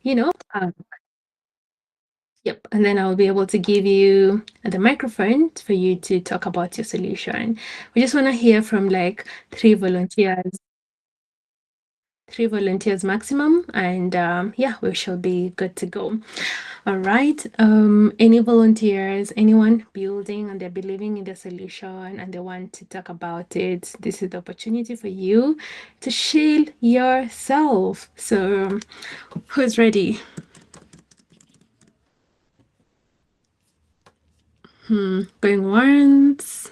Yep, and then I'll be able to give you the microphone for you to talk about your solution. We just want to hear from like three volunteers maximum, and yeah, we shall be good to go. All right. Any volunteers, anyone building and they're believing in the solution and they want to talk about it, this is the opportunity for you to shield yourself. So who's ready? Going once.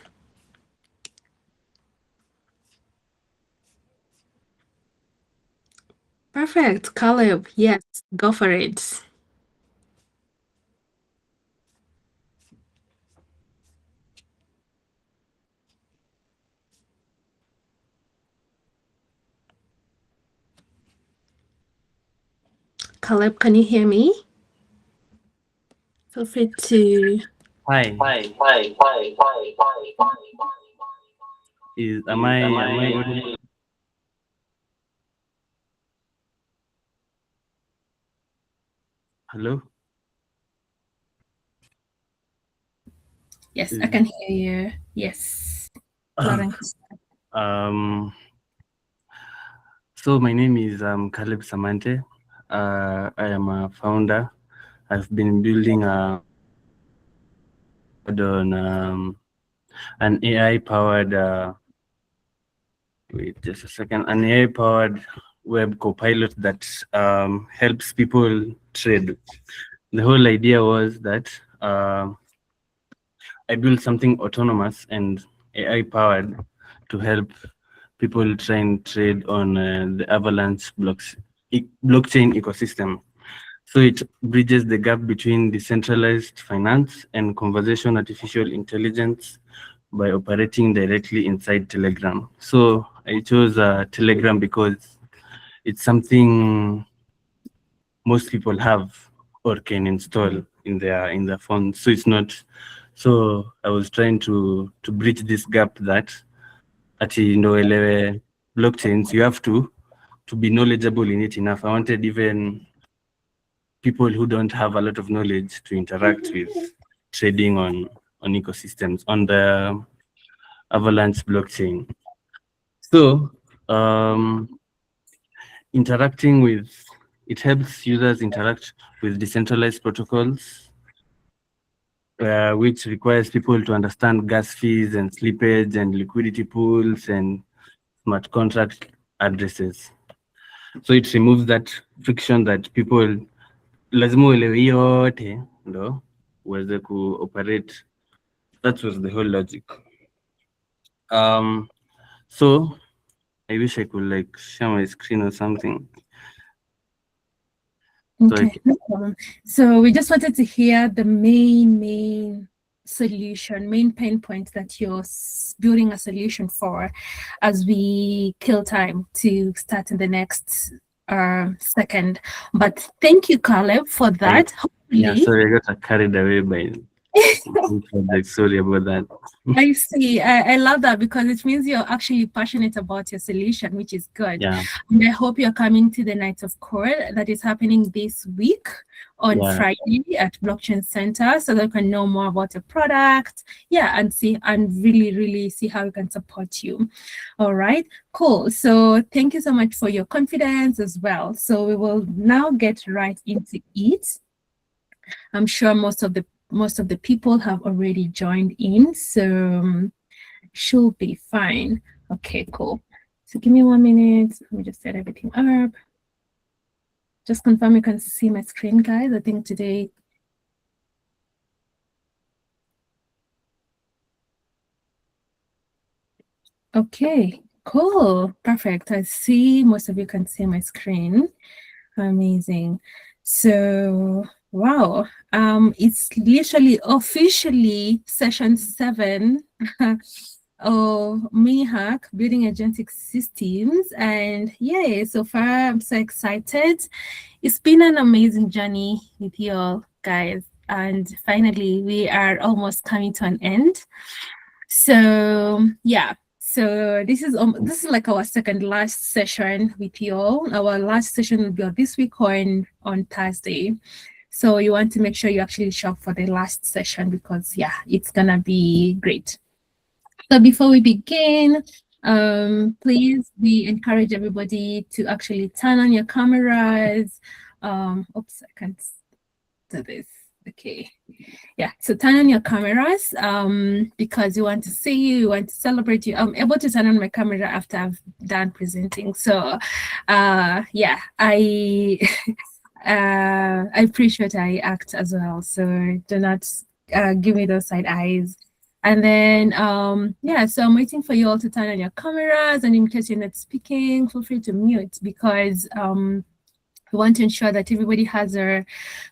Perfect. Caleb, yes, go for it. Caleb, can you hear me? Feel free to. Hi. Am I audible? Hello? Yes, I can hear you. Yes. So my name is Caleb Samante. I am a founder. I've been building on an AI-powered wait just a second, an AI-powered web copilot that helps people trade. The whole idea was that I built something autonomous and AI-powered to help people try and trade on the Avalanche blockchain ecosystem. So it bridges the gap between decentralized finance and conversational artificial intelligence by operating directly inside Telegram. So I chose Telegram because it's something most people have or can install in their phone. So it's not. So I was trying to bridge this gap that blockchains you have to be knowledgeable in it enough. I wanted even people who don't have a lot of knowledge to interact with trading on ecosystems on the Avalanche blockchain. So interacting with it helps users interact with decentralized protocols, which requires people to understand gas fees and slippage and liquidity pools and smart contract addresses. So it removes that friction that people lazima uelewe yote ndo uweze cooperate. That was the whole logic. So I wish I could like share my screen or something. Okay, no problem. So we just wanted to hear the main solution, main pain point that you're building a solution for as we kill time to start in the next second. But thank you, Caleb, for that. Yeah, sorry, I got carried away by sorry about that. I see. I love that because it means you're actually passionate about your solution, which is good. Yeah. And I hope you're coming to the Night of Code that is happening this week on Friday at Blockchain Center so that you can know more about the product. Yeah, and see and really see how we can support you. All right, cool. So thank you so much for your confidence as well. So we will now get right into it. I'm sure most of the people have already joined in, so should be fine. Okay, cool. So give me 1 minute. Let me just set everything up. Just confirm you can see my screen, guys. I think today. Okay, cool. Perfect. I see most of you can see my screen. Amazing. So wow, it's literally officially session 7 of mini hack building agentic systems, and yay, so far I'm so excited. It's been an amazing journey with you all, guys, and finally we are almost coming to an end. So yeah, So this is like our second last session with you all. Our last session will be this week on Thursday. So you want to make sure you actually show up for the last session because yeah, it's gonna be great. So before we begin, please, we encourage everybody to actually turn on your cameras. Oops, I can't do this. Okay. Yeah, so turn on your cameras because we want to see you, we want to celebrate you. I'm able to turn on my camera after I've done presenting. So yeah, I I appreciate I act as well. So do not give me those side eyes. And then yeah, so I'm waiting for you all to turn on your cameras, and in case you're not speaking, feel free to mute because we want to ensure that everybody has a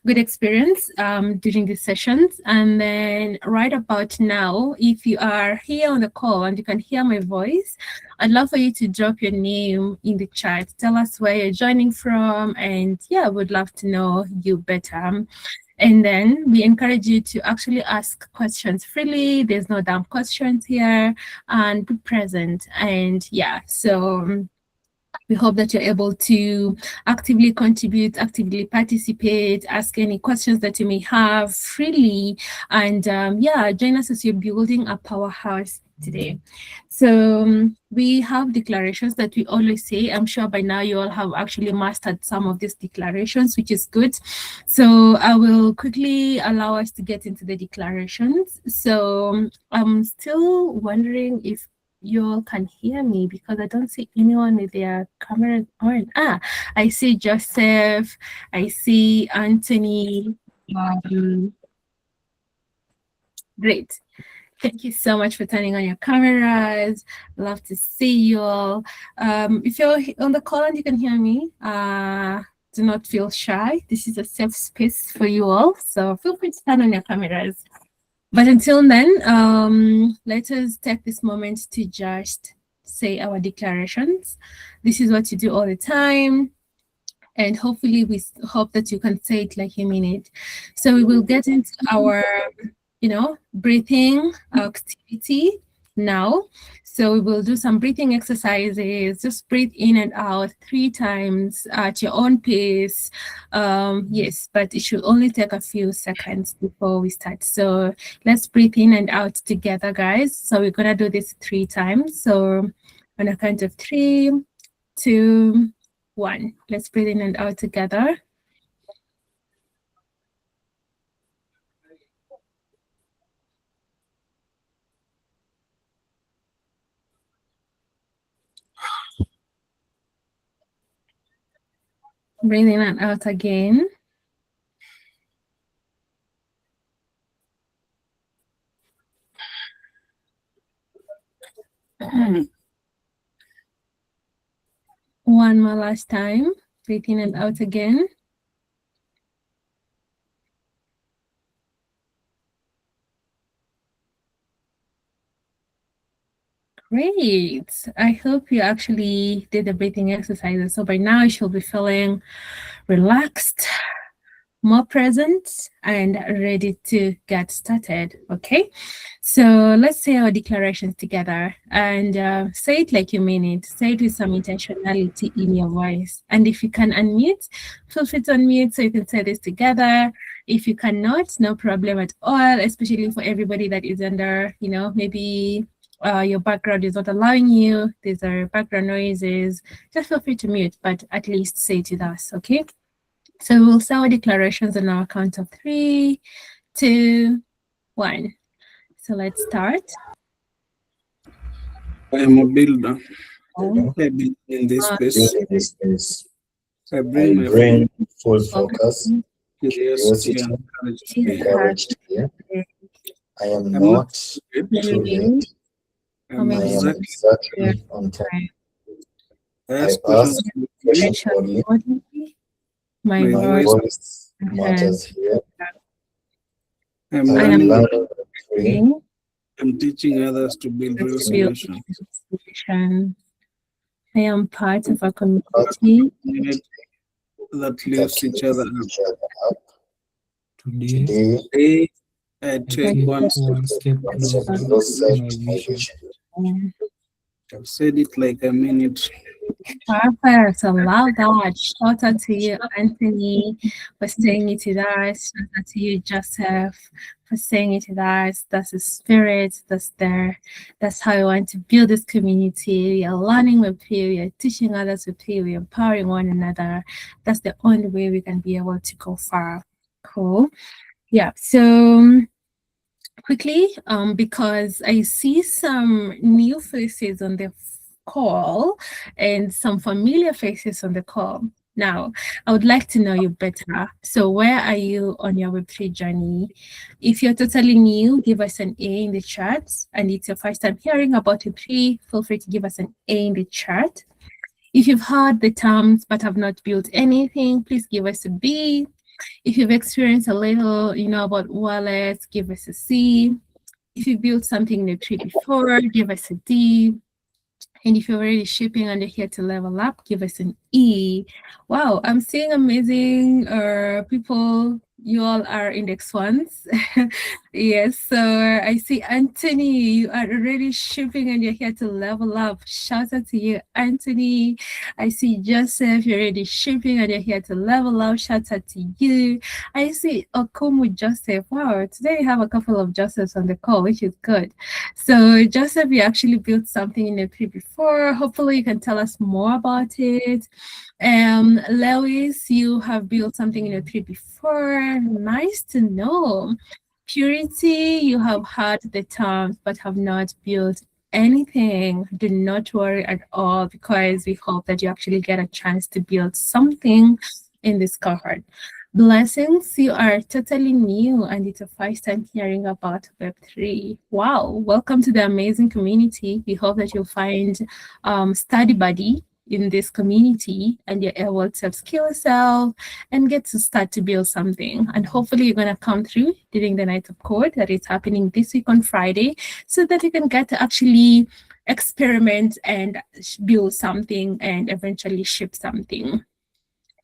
good experience during these sessions. And then right about now, if you are here on the call and you can hear my voice, I'd love for you to drop your name in the chat. Tell us where you're joining from. And yeah, we'd love to know you better. And then we encourage you to actually ask questions freely. There's no dumb questions here, and be present. And yeah, so we hope that you're able to actively contribute, actively participate, ask any questions that you may have freely, and yeah, join us as you're building a powerhouse today. So we have declarations that we always say. I'm sure by now you all have actually mastered some of these declarations, which is good. So I will quickly allow us to get into the declarations. So I'm still wondering if you all can hear me because I don't see anyone with their cameras on. I see Joseph, I see Anthony. Great. Thank you so much for turning on your cameras. Love to see you all. If you're on the call and you can hear me, do not feel shy. This is a safe space for you all. So feel free to turn on your cameras. But until then, let us take this moment to just say our declarations. This is what you do all the time. And hopefully we hope that you can say it like you mean it. So we will get into our, breathing activity now. So we will do some breathing exercises. Just breathe in and out 3 times at your own pace. Yes, but it should only take a few seconds before we start. So let's breathe in and out together, guys. So we're gonna do this 3 times. So on a count of 3, 2, 1. Let's breathe in and out together. Breathe in and out again. One more last time. Breathe in and out again. Great. I hope you actually did the breathing exercises. So by now you should be feeling relaxed, more present, and ready to get started. Okay. So let's say our declarations together and say it like you mean it. Say it with some intentionality in your voice. And if you can unmute, feel free to unmute so you can say this together. If you cannot, no problem at all, especially for everybody that is under, maybe your background is not allowing you, these are background noises, just feel free to mute, but at least say it with us, okay? So we'll say our declarations on our count of 3, 2, 1. So let's start. I am a builder. I build in this space. I bring my full focus, curiosity, and courage to be. I am not too late. I'm exactly on time. I ask questions boldly. My voice matters here. I'm learning. I'm teaching others to build real solutions. I am part of a community that lifts each other up. Today I take one step closer to my vision. I've said it like a minute. Perfect. I love that. Shout out to you, Anthony, for saying it with us. Shout out to you, Joseph, for saying it with us. That's the spirit that's there. That's how we want to build this community. We are learning with you, we are teaching others with you, we are empowering one another. That's the only way we can be able to go far. Cool. Yeah. So quickly, because I see some new faces on the call and some familiar faces on the call. Now, I would like to know you better. So where are you on your Web3 journey? If you're totally new, give us an A in the chat. And it's your first time hearing about Web3, feel free to give us an A in the chat. If you've heard the terms but have not built anything, please give us a B. If you've experienced a little, about wallets, give us a C. If you built something in Web3 before, give us a D. And if you're already shipping and you're here to level up, give us an E. Wow, I'm seeing amazing people. You all are index ones. Yes, so I see Anthony, you are already shipping and you're here to level up. Shout out to you, Anthony. I see Joseph, you're already shipping and you're here to level up. Shout out to you. I see Okumu Joseph. Wow, today we have a couple of Josephs on the call, which is good. So Joseph, you actually built something in the P before. Hopefully you can tell us more about it. Lewis, you have built something in a tree before. Nice to know. Purity, you have heard the terms but have not built anything. Do not worry at all, because we hope that you actually get a chance to build something in this cohort. Blessings, you are totally new and it's a first time hearing about Web3. Wow, welcome to the amazing community. We hope that you'll find study buddy in this community and you're able to upskill yourself and get to start to build something. And hopefully you're going to come through during the night of code that is happening this week on Friday, so that you can get to actually experiment and build something and eventually ship something.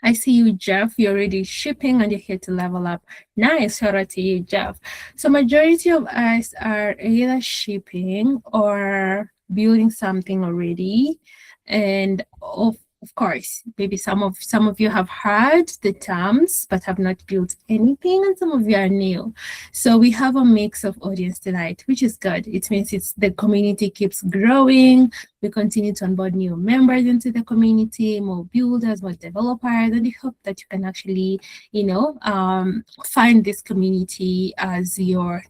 I see you, Jeff. You're already shipping and you're here to level up. Nice. Shout out to you, Jeff. So majority of us are either shipping or building something already. And of course, maybe some of you have heard the terms but have not built anything, and some of you are new. So we have a mix of audience tonight, which is good. It means the community keeps growing. We continue to onboard new members into the community, more builders, more developers, and we hope that you can actually, find this community as your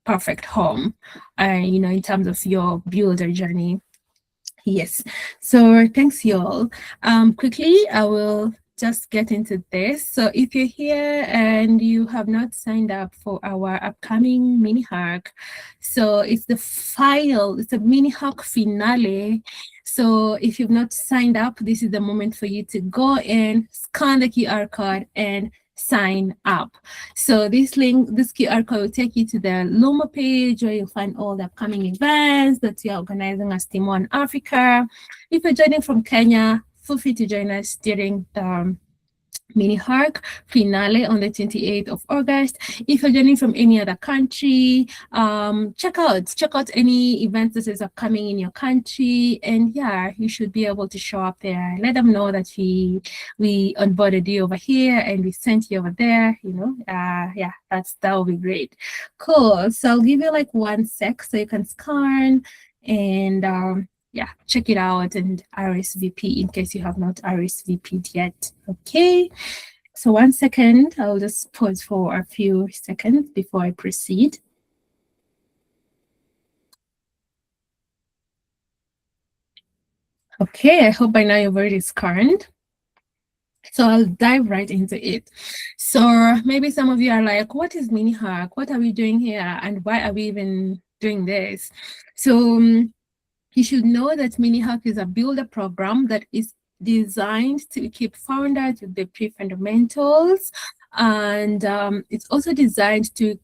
perfect home, in terms of your builder journey. Yes, so thanks you all. Quickly, I will just get into this. So if you're here and you have not signed up for our upcoming mini hack, so it's a mini hack finale. So if you've not signed up, this is the moment for you to go in, scan the QR code and sign up. So this QR code will take you to the Luma page where you'll find all the upcoming events that we are organizing as Team One Africa. If you're joining from Kenya, feel free to join us during the mini hack finale on the 28th of August. If you're joining from any other country, check out any events that is upcoming in your country, and yeah, you should be able to show up there. Let them know that we onboarded you over here and we sent you over there. Yeah, that will be great. Cool. So I'll give you like 1 sec so you can scan and yeah, check it out and RSVP in case you have not RSVP'd yet. Okay, so 1 second, I'll just pause for a few seconds before I proceed. Okay, I hope by now you've already scanned. So I'll dive right into it. So maybe some of you are like, what is mini hack? What are we doing here? And why are we even doing this? So you should know that mini hack is a builder program that is designed to equip founders with the pre-fundamentals, and it's also designed to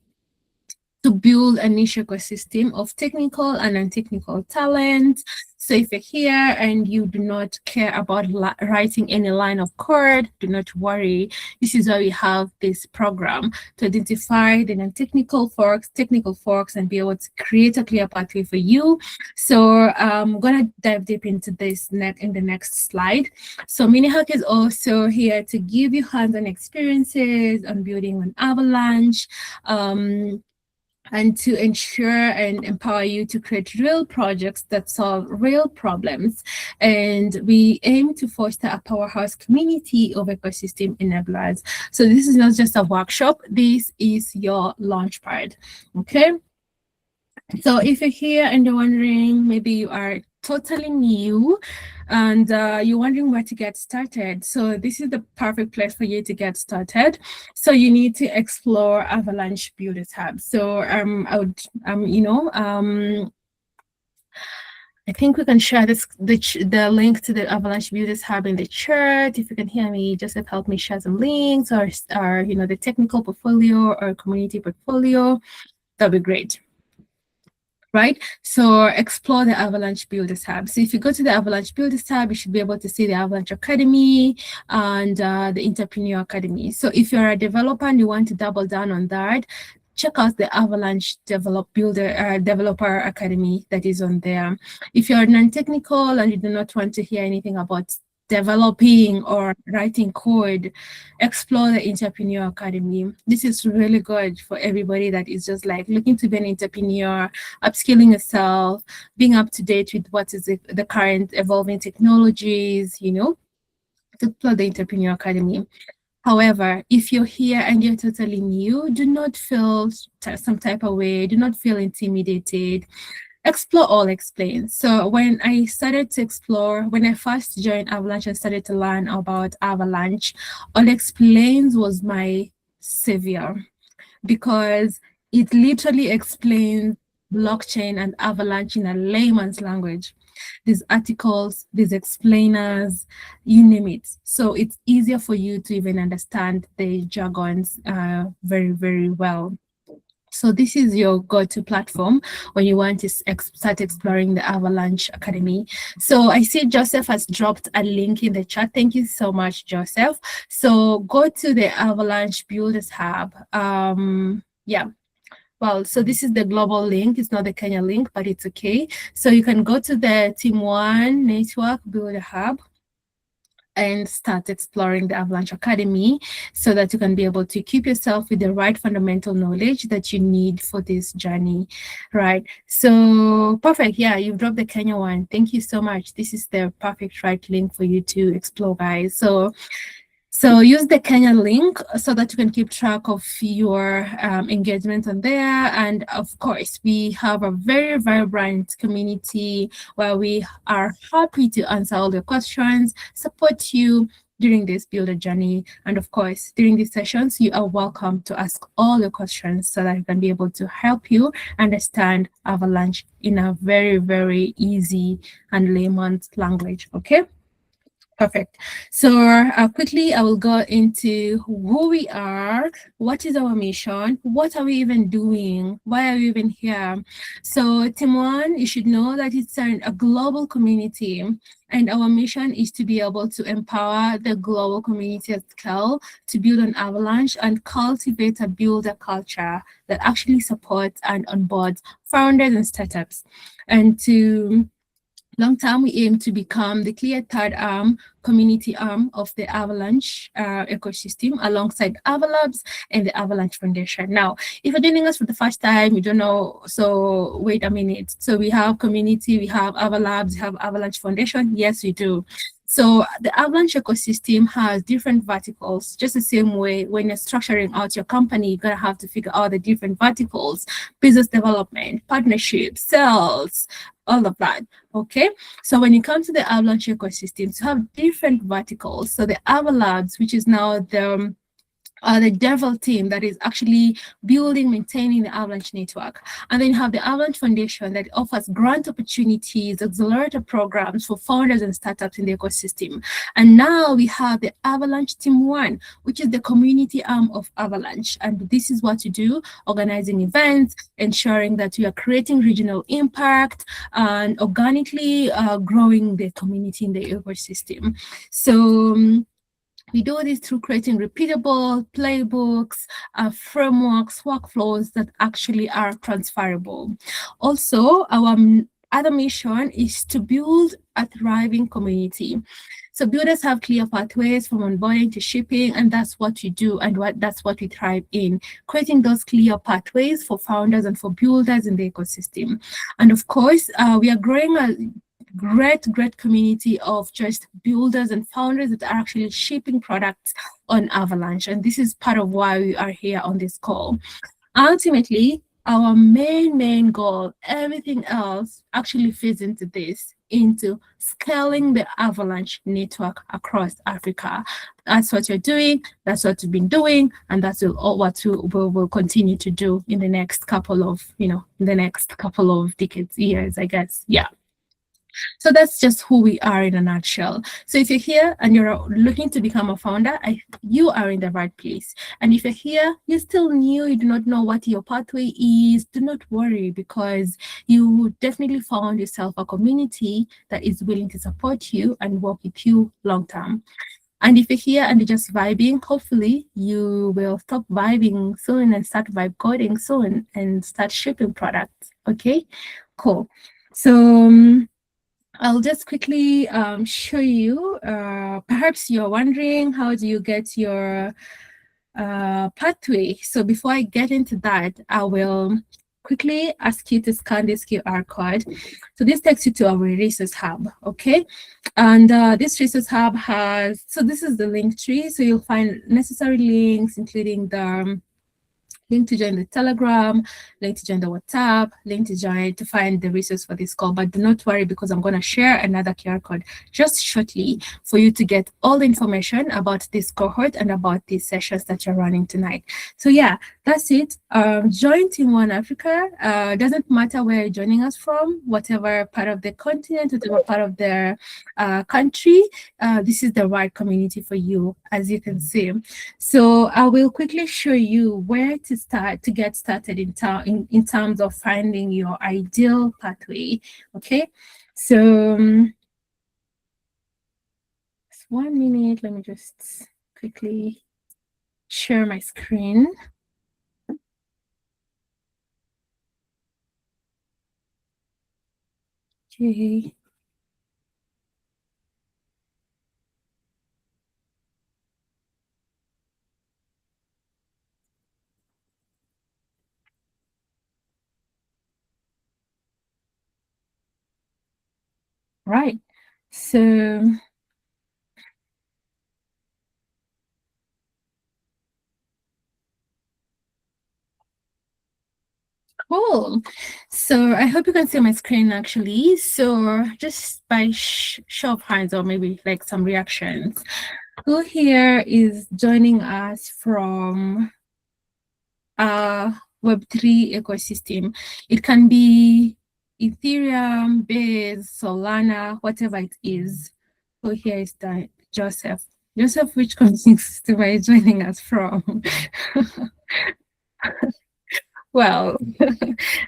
to build a niche ecosystem of technical and non-technical talent. So if you're here and you do not care about writing any line of code, do not worry. This is why we have this program to identify the non-technical forks, technical forks, and be able to create a clear pathway for you. So I'm going to dive deep into this in the next slide. So MiniHack is also here to give you hands-on experiences on building an Avalanche, and to ensure and empower you to create real projects that solve real problems. And we aim to foster a powerhouse community of ecosystem enablers. So this is not just a workshop, this is your launchpad, okay? So if you're here and you're wondering, maybe you are totally new and you're wondering where to get started, so this is the perfect place for you to get started. So you need to explore Avalanche Builders Hub. So I think we can share the link to the Avalanche Builders Hub in the chat. If you can hear me, just help me share some links or the technical portfolio or community portfolio. That'd be great. Right, so explore the Avalanche Builders Hub. So if you go to the Avalanche Builders Hub, you should be able to see the Avalanche Academy and the Entrepreneur Academy. So if you're a developer and you want to double down on that, check out the Avalanche Developer Academy that is on there. If you're non-technical and you do not want to hear anything about developing or writing code, explore the Entrepreneur Academy. This is really good for everybody that is just like looking to be an entrepreneur, upskilling yourself, being up to date with what is the current evolving technologies, to explore the Entrepreneur Academy. However, if you're here and you're totally new, do not feel some type of way, do not feel intimidated. Explore All Explains. So when I started to explore, when I first joined Avalanche and started to learn about Avalanche, All Explains was my savior because it literally explains blockchain and Avalanche in a layman's language. These articles, these explainers, you name it. So it's easier for you to even understand the jargons very, very well. So this is your go-to platform when you want to start exploring the Avalanche Academy. So I see Joseph has dropped a link in the chat. Thank you so much, Joseph. So go to the Avalanche Builders Hub. Well, so this is the global link. It's not the Kenya link, but it's okay. So you can go to the Team One Network Builder Hub and start exploring the Avalanche Academy so that you can be able to equip yourself with the right fundamental knowledge that you need for this journey, right? So perfect. Yeah, you've dropped the Kenya one. Thank you so much. This is the perfect right link for you to explore, guys. So use the Kenya link so that you can keep track of your engagement on there. And of course, we have a very vibrant community where we are happy to answer all your questions, support you during this builder journey. And of course, during these sessions, you are welcome to ask all your questions so that we can be able to help you understand Avalanche in a very, very easy and layman's language, okay? Perfect. So quickly, I will go into who we are, what is our mission, what are we even doing, why are we even here? So Team One, you should know that it's a global community, and our mission is to be able to empower the global community at scale to build an Avalanche and cultivate a builder culture that actually supports and onboards founders and startups. And to long term, we aim to become the clear third arm, community arm of the Avalanche ecosystem alongside Avalabs and the Avalanche Foundation. Now, if you're joining us for the first time, you don't know, so wait a minute. So we have community, we have Avalabs, we have Avalanche Foundation. Yes, we do. So the Avalanche ecosystem has different verticals, just the same way when you're structuring out your company, you're gonna have to figure out the different verticals, business development, partnerships, sales, all of that, okay? So when it comes to the Avalanche ecosystems, you have different verticals. So the Avalabs, which is now the the Devil team that is actually building, maintaining the Avalanche network. And then you have the Avalanche Foundation that offers grant opportunities, accelerator programs for founders and startups in the ecosystem. And now we have the Avalanche Team One, which is the community arm of Avalanche. And this is what you do, organizing events, ensuring that you are creating regional impact and organically growing the community in the ecosystem. So we do this through creating repeatable playbooks, frameworks, workflows that actually are transferable. Also, our other mission is to build a thriving community. So builders have clear pathways from onboarding to shipping, and that's what you do, and that's what we thrive in, creating those clear pathways for founders and for builders in the ecosystem. And of course, we are growing a great community of just builders and founders that are actually shipping products on Avalanche. And this is part of why we are here on this call. Ultimately, our main goal, everything else actually fits into this, into scaling the Avalanche network across Africa. That's what you're doing, that's what we've been doing, and that's what we will continue to do in the next couple of, decades, years, I guess. Yeah. So that's just who we are in a nutshell. So if you're here and you're looking to become a founder, you are in the right place. And if you're here, you're still new, you do not know what your pathway is, do not worry, because you definitely found yourself a community that is willing to support you and work with you long term. And if you're here and you're just vibing, hopefully you will stop vibing soon and start vibe coding soon and start shipping products. Okay, cool. So I'll just quickly show you. Perhaps you're wondering, how do you get your pathway? So before I get into that, I will quickly ask you to scan this QR code. So this takes you to our resource hub, okay? And this resource hub has, so this is the link tree. So you'll find necessary links, including the link to join the Telegram, link to join the WhatsApp, link to join to find the resource for this call. But do not worry, because I'm going to share another QR code just shortly for you to get all the information about this cohort and about these sessions that you're running tonight. So yeah, that's it. Join Team One Africa. Doesn't matter where you're joining us from, whatever part of the continent, whatever part of the country, this is the right community for you, as you can see. So I will quickly show you where to start to get started in terms of finding your ideal pathway. Okay, so 1 minute. Let me just quickly share my screen. Okay. Right. So cool. So I hope you can see my screen actually. So just by show of hands, or maybe like some reactions, who here is joining us from Web3 ecosystem? It can be Ethereum, Base, Solana, whatever it is. So here is the Joseph. Joseph, which community system are you joining us from? Well,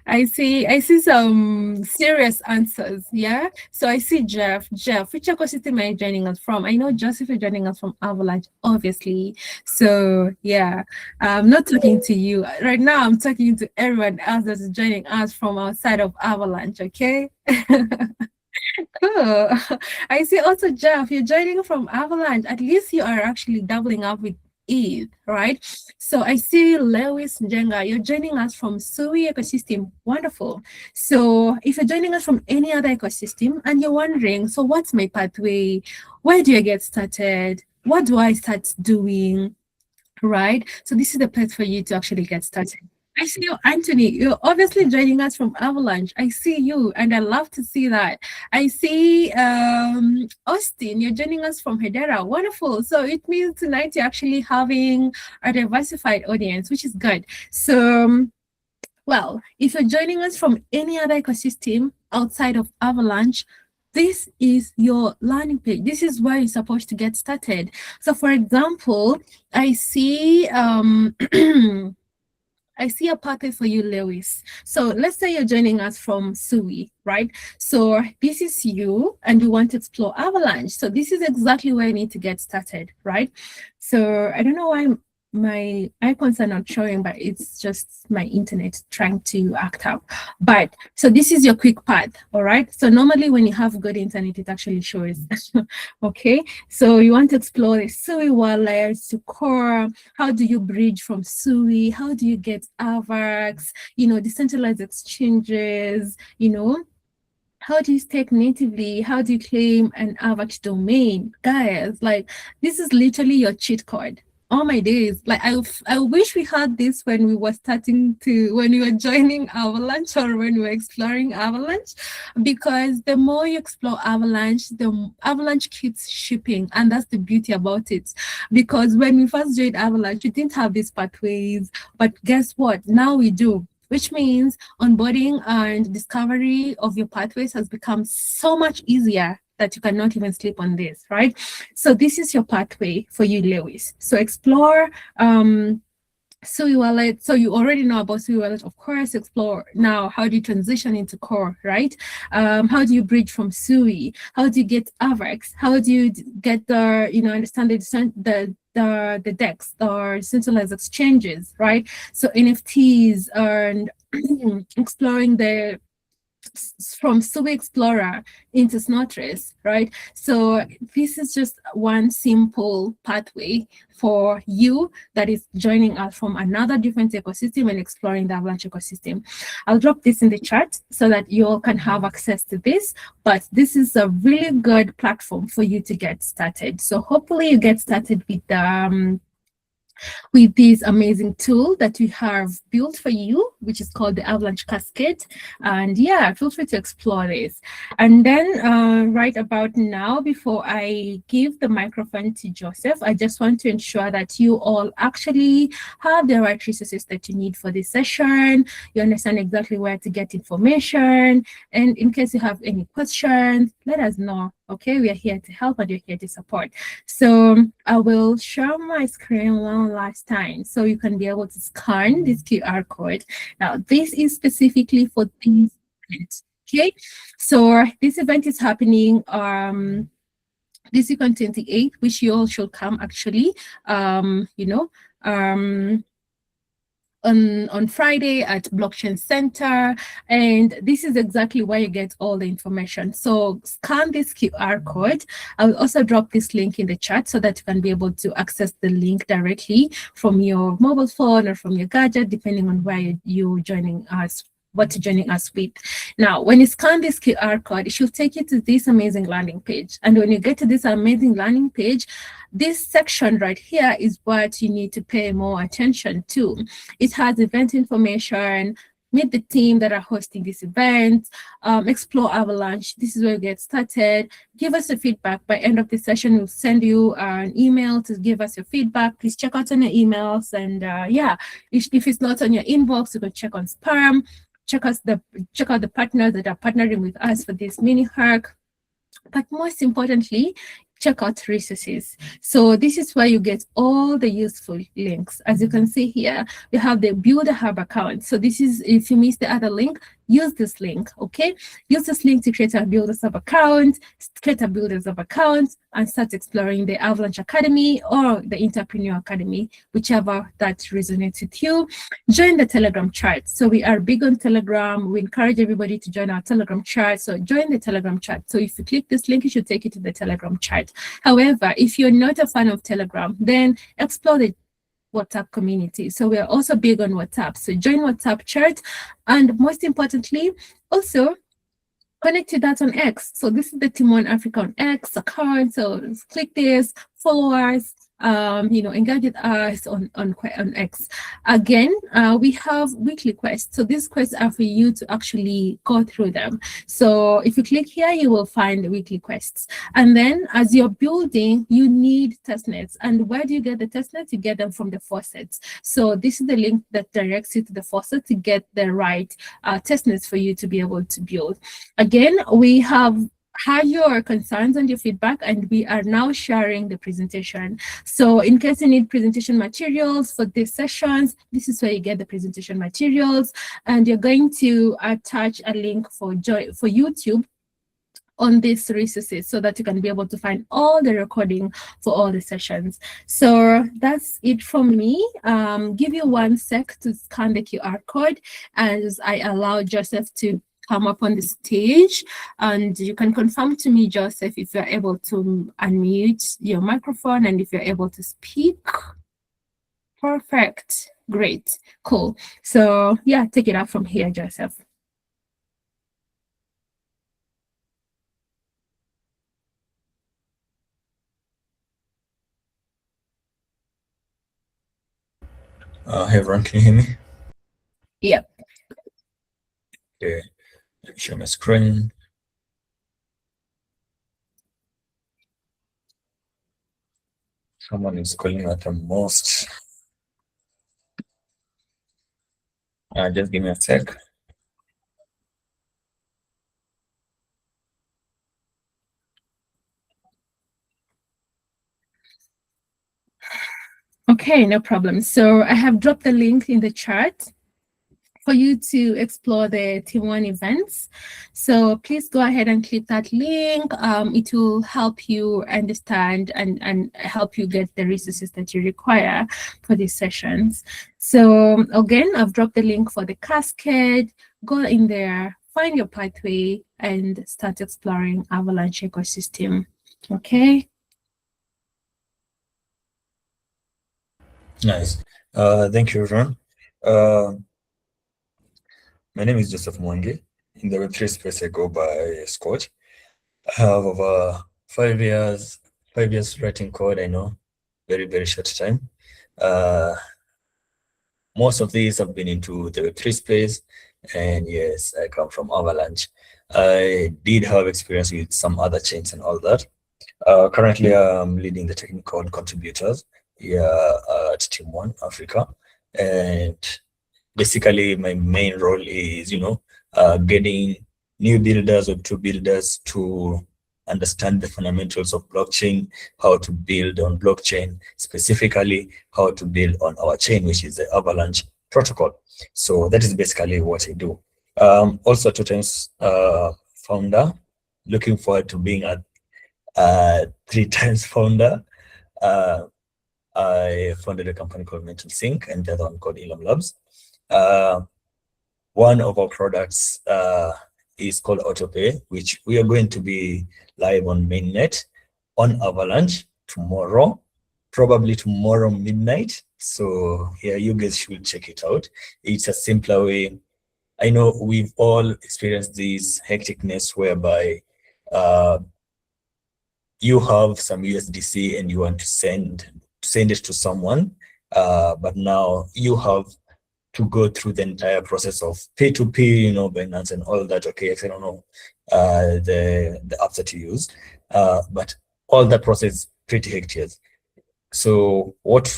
I see some serious answers. Yeah. So I see Jeff. Jeff, which ecosystem are you joining us from? I know Joseph is joining us from Avalanche, obviously. So yeah, I'm not talking to you right now. I'm talking to everyone else that's joining us from outside of Avalanche. Okay. Cool. I see also Jeff, you're joining from Avalanche. At least you are actually doubling up with Eve, right? So I see Lewis Njenga, you're joining us from Sui ecosystem. Wonderful. So if you're joining us from any other ecosystem and you're wondering, so what's my pathway? Where do I get started? What do I start doing? Right? So this is the place for you to actually get started. I see you, Anthony. You're obviously joining us from Avalanche. I see you, and I love to see that. I see Austin. You're joining us from Hedera. Wonderful. So it means tonight you're actually having a diversified audience, which is good. So, well, if you're joining us from any other ecosystem outside of Avalanche, this is your landing page. This is where you're supposed to get started. So, for example, I see I see a pathway for you, Lewis. So let's say you're joining us from SUI, right? So this is you and you want to explore Avalanche. So this is exactly where you need to get started, right? So I don't know why my icons are not showing, but it's just my internet trying to act up. But so this is your quick path, all right? So normally when you have good internet, it actually shows. Okay, so you want to explore the SUI wallet to core. How do you bridge from SUI? How do you get AVAX? Decentralized exchanges, how do you stake natively? How do you claim an AVAX domain? Guys, like, this is literally your cheat code. Oh my days. Like, I wish we had this when we were joining Avalanche or when we were exploring Avalanche, because the more you explore Avalanche, the Avalanche keeps shipping. And that's the beauty about it. Because when we first joined Avalanche, we didn't have these pathways, but guess what? Now we do. Which means onboarding and discovery of your pathways has become so much easier that you cannot even sleep on this, right? So this is your pathway for you, Lewis. So explore SUI wallet. So you already know about SUI wallet, of course. Explore now, how do you transition into core, right? How do you bridge from SUI? How do you get AVAX? How do you get understand the DEX or centralized exchanges, right? So NFTs and exploring from SUI Explorer into Snotrace, right? So this is just one simple pathway for you that is joining us from another different ecosystem and exploring the Avalanche ecosystem. I'll drop this in the chat so that you all can have access to this, but this is a really good platform for you to get started. So hopefully you get started with this amazing tool that we have built for you, which is called the Avalanche Cascade. And yeah, feel free to explore this. And then right about now, before I give the microphone to Joseph, I just want to ensure that you all actually have the right resources that you need for this session. You understand exactly where to get information. And in case you have any questions, let us know. Okay, we are here to help and we're here to support. So I will share my screen one last time so you can be able to scan this QR code. Now, this is specifically for this event. Okay, so this event is happening this week on 28th, which you all should come actually. On Friday at Blockchain Center, and this is exactly where you get all the information. So scan this QR code. I will also drop this link in the chat so that you can be able to access the link directly from your mobile phone or from your gadget, depending on where you're joining us, what you're joining us with. Now, when you scan this QR code, it should take you to this amazing landing page. And when you get to this amazing landing page, this section right here is what you need to pay more attention to. It has event information, meet the team that are hosting this event, explore Avalanche. This is where you get started. Give us your feedback. By end of the session, we'll send you an email to give us your feedback. Please check out on your emails. And yeah, if it's not on your inbox, you can check on spam. Check out the partners that are partnering with us for this mini hack. But most importantly, check out resources. So this is where you get all the useful links. As you can see here, we have the Build a Hub account. So this is, if you missed the other link, use this link, okay? Use this link to create a Build a Sub account, create a Build a Sub account, and start exploring the Avalanche Academy or the Entrepreneur Academy, whichever that resonates with you. Join the Telegram chat. So we are big on Telegram. We encourage everybody to join our Telegram chat. So join the Telegram chat. So if you click this link, it should take you to the Telegram chat. However, if you're not a fan of Telegram, then explore the WhatsApp community. So we are also big on WhatsApp. So join WhatsApp chat. And most importantly, also connect to that on X. So this is the Timon Africa on X account. So click this, follow us, engage with us on X. Again, we have weekly quests. So these quests are for you to actually go through them. So if you click here, you will find the weekly quests. And then as you're building, you need testnets. And where do you get the testnets? You get them from the faucets. So this is the link that directs you to the faucet to get the right testnets for you to be able to build. Again, we have had your concerns and your feedback, and we are now sharing the presentation. So in case you need presentation materials for these sessions, this is where you get the presentation materials, and you're going to attach a link for YouTube on these resources so that you can be able to find all the recording for all the sessions. So that's it from me. Give you 1 sec to scan the QR code as I allow Joseph to come up on the stage, and you can confirm to me, Joseph, if you're able to unmute your microphone and if you're able to speak. Perfect. Great. Cool. So yeah, take it up from here, Joseph. Hey everyone, can you hear me? Yep. Okay, let me share my screen. Someone is calling at the most. Just give me a sec. Okay, no problem. So I have dropped the link in the chat for you to explore the Team One events. So please go ahead and click that link. It will help you understand and help you get the resources that you require for these sessions. So again, I've dropped the link for the cascade. Go in there, find your pathway, and start exploring Avalanche ecosystem. Okay. Nice. Thank you, everyone. My name is Joseph Mwangi. In the Web3 space, I go by Scott. I have over 5 years writing code. I know, very, very short time. Most of these have been into the Web3 space, and yes, I come from Avalanche. I did have experience with some other chains and all that. Currently, I'm leading the technical contributors here at Team One Africa, and basically my main role is, getting new builders or two builders to understand the fundamentals of blockchain, how to build on blockchain, specifically how to build on our chain, which is the Avalanche protocol. So that is basically what I do. Also 2 times founder, looking forward to being a 3 times founder. I founded a company called Mental Sync and the other one called Elam Labs. One of our products is called Autopay, which we are going to be live on mainnet on Avalanche tomorrow, probably tomorrow midnight. So yeah, you guys should check it out. It's a simpler way. I know we've all experienced this hecticness whereby you have some USDC and you want to send it to someone, but now you have to go through the entire process of P2P, Binance and all that. Okay, I don't know the apps that you use, but all that process is pretty hectic. So what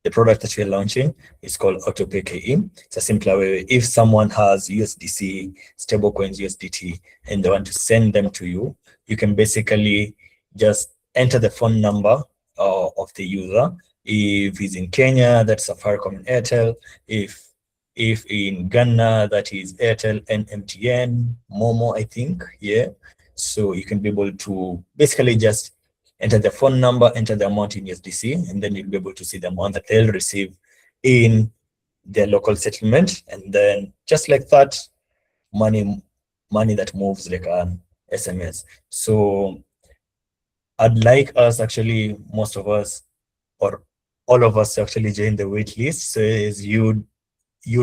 the product that we're launching is called Autopay KE. It's a simpler way. If someone has USDC, stablecoins, USDT, and they want to send them to you, you can basically just enter the phone number of the user. If he's in Kenya, that's Safaricom and Airtel. If in Ghana, that is Airtel and MTN, Momo, I think, yeah. So you can be able to basically just enter the phone number, enter the amount in USDC, and then you'll be able to see the amount that they'll receive in their local settlement. And then just like that, money that moves like an SMS. So I'd like us actually, most of us, or all of us actually join the wait list. So as you'd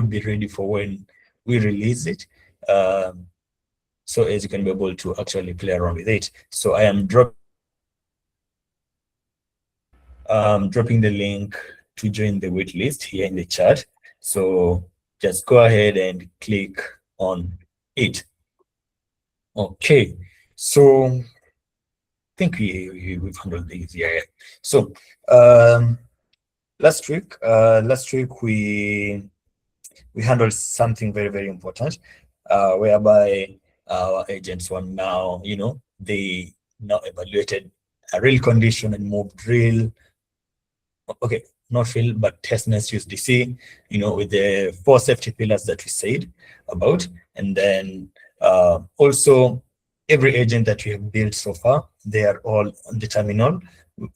be ready for when we release it. So as you can be able to actually play around with it. So I am dropping dropping the link to join the waitlist here in the chat. So just go ahead and click on it. Okay, so I think we've handled these. Yeah. So last week we handled something very, very important, whereby our agents were now, they now evaluated a real condition and moved real, okay, not real, but testness use DC, with the 4 safety pillars that we said about. And then also every agent that we have built so far, they are all on the terminal.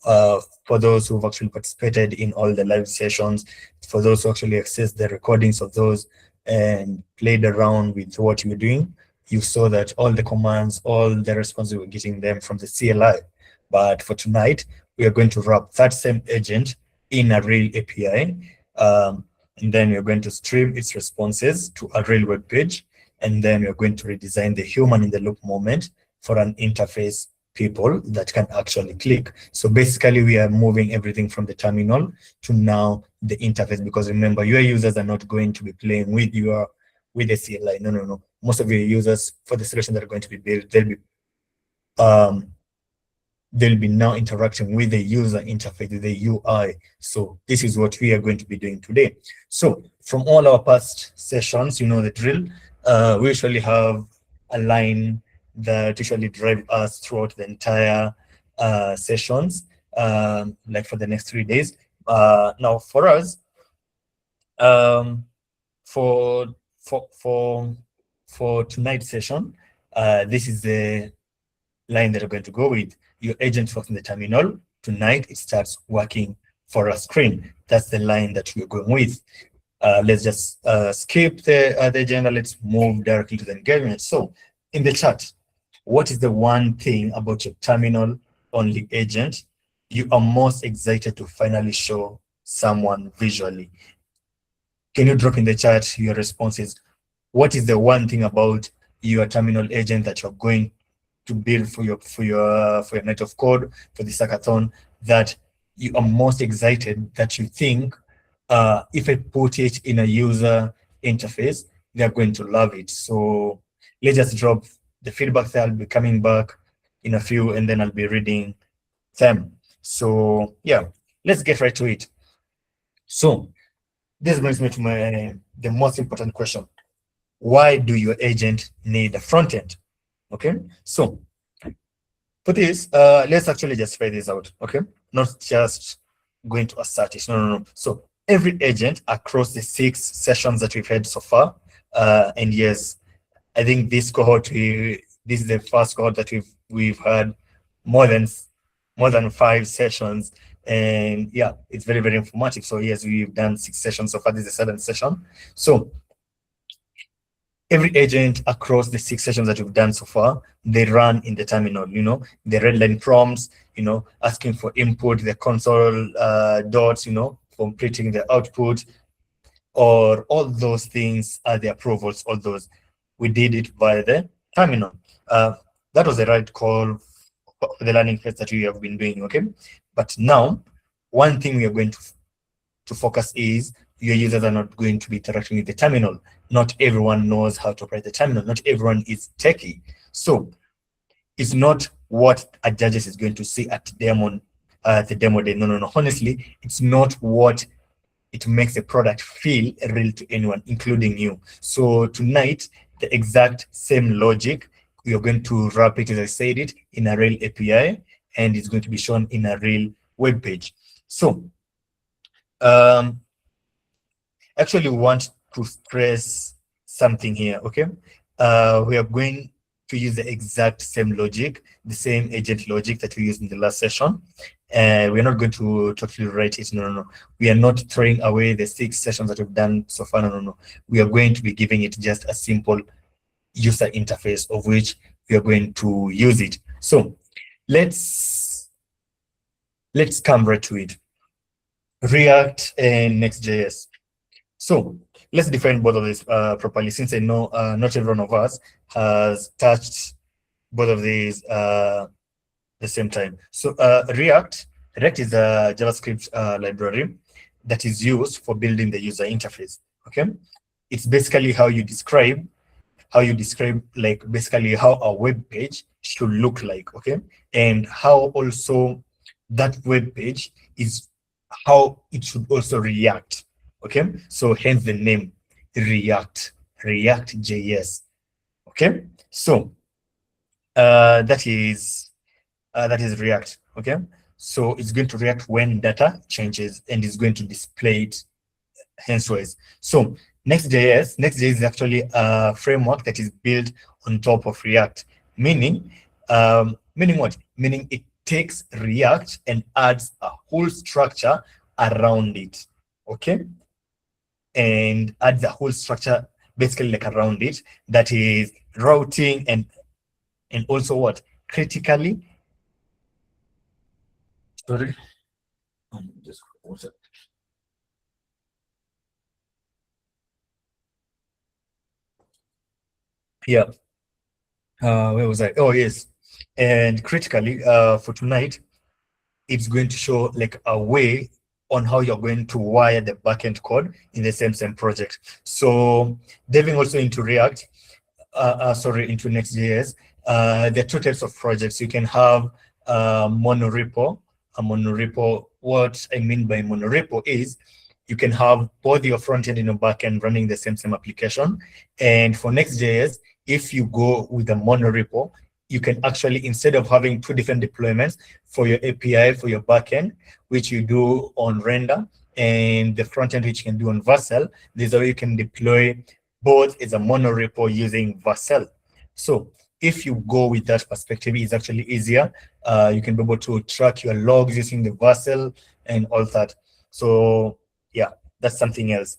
For those who've actually participated in all the live sessions, for those who actually accessed the recordings of those and played around with what you were doing, you saw that all the commands, all the responses, we were getting them from the CLI. But for tonight, we are going to wrap that same agent in a real API. And then we're going to stream its responses to a real web page. And then we're going to redesign the human in the loop moment for an interface people that can actually click. So basically, we are moving everything from the terminal to now the interface, because remember, your users are not going to be playing with the CLI. No. Most of your users, for the solution that are going to be built, they'll be now interacting with the user interface, the UI. So this is what we are going to be doing today. So from all our past sessions, you know the drill. We usually have a line that usually drive us throughout the entire sessions, like for the next 3 days. Now for us, for tonight's session, this is the line that we're going to go with. Your agent works in the terminal. Tonight it starts working for a screen. That's the line that we're going with. Let's just skip the agenda. Let's move directly to the engagement. So in the chat, what is the one thing about your terminal only agent you are most excited to finally show someone visually? Can you drop in the chat your responses? What is the one thing about your terminal agent that you're going to build for your night of code, for the hackathon, that you are most excited, that you think if I put it in a user interface, they're going to love it? So let's just drop the feedback there. I'll be coming back in a few, and then I'll be reading them. So yeah, let's get right to it. So this brings me to the most important question. Why do your agent need a front end? Okay, so for this, let's actually just try this out. Okay, not just going to assert it. No. So every agent across the 6 sessions that we've had so far, and yes, I think this cohort, this is the first cohort that we've had more than 5 sessions, and yeah, it's very, very informative. So yes, we've done 6 sessions so far. This is the 7th session. So every agent across the 6 sessions that we've done so far, they run in the terminal, the red line prompts, asking for input, the console dots, for printing the output, or all those things are the approvals, all those. We did it via the terminal. That was the right call for the learning phase that we have been doing, okay? But now, one thing we are going to focus is your users are not going to be interacting with the terminal. Not everyone knows how to operate the terminal. Not everyone is techie. So it's not what a judges is going to see at the demo day. No. Honestly, it's not what it makes the product feel real to anyone, including you. So tonight, the exact same logic, we are going to wrap it, as I said it, in a real API, and it's going to be shown in a real web page. So actually want to stress something here, okay? We are going to use the exact same logic, the same agent logic that we used in the last session. We're not going to totally write it. No. We are not throwing away the 6 sessions that we've done so far. No. We are going to be giving it just a simple user interface of which we are going to use it. So let's come right to it. React and Next.js. So let's define both of these properly, since I know not every one of us has touched both of these the same time. So React React is a JavaScript library that is used for building the user interface. Okay, it's basically how you describe like basically how a web page should look like. Okay, and how also that web page is how it should also react. Okay, so hence the name React.js. Okay, so that is React. Okay, so it's going to react when data changes and it's going to display it henceforth. So Next.js is actually a framework that is built on top of React, meaning what? Meaning it takes React and adds a whole structure around it. Okay, and adds a whole structure basically like around it, that is routing and also what? Critically. Sorry. Just yeah. Where was I? Oh, yes. And critically, for tonight, it's going to show like a way on how you're going to wire the backend code in the same project. So diving also into React, into Next.js, there are two types of projects. You can have monorepo. A monorepo, what I mean by monorepo is you can have both your front end and your back end running the same application. And for Next.js, if you go with a monorepo, you can actually, instead of having two different deployments for your API, for your backend, which you do on render, and the front end, which you can do on Vercel, this is how you can deploy both as a monorepo using Vercel. So if you go with that perspective, it's actually easier. You can be able to track your logs using the Vercel and all that. So yeah, that's something else.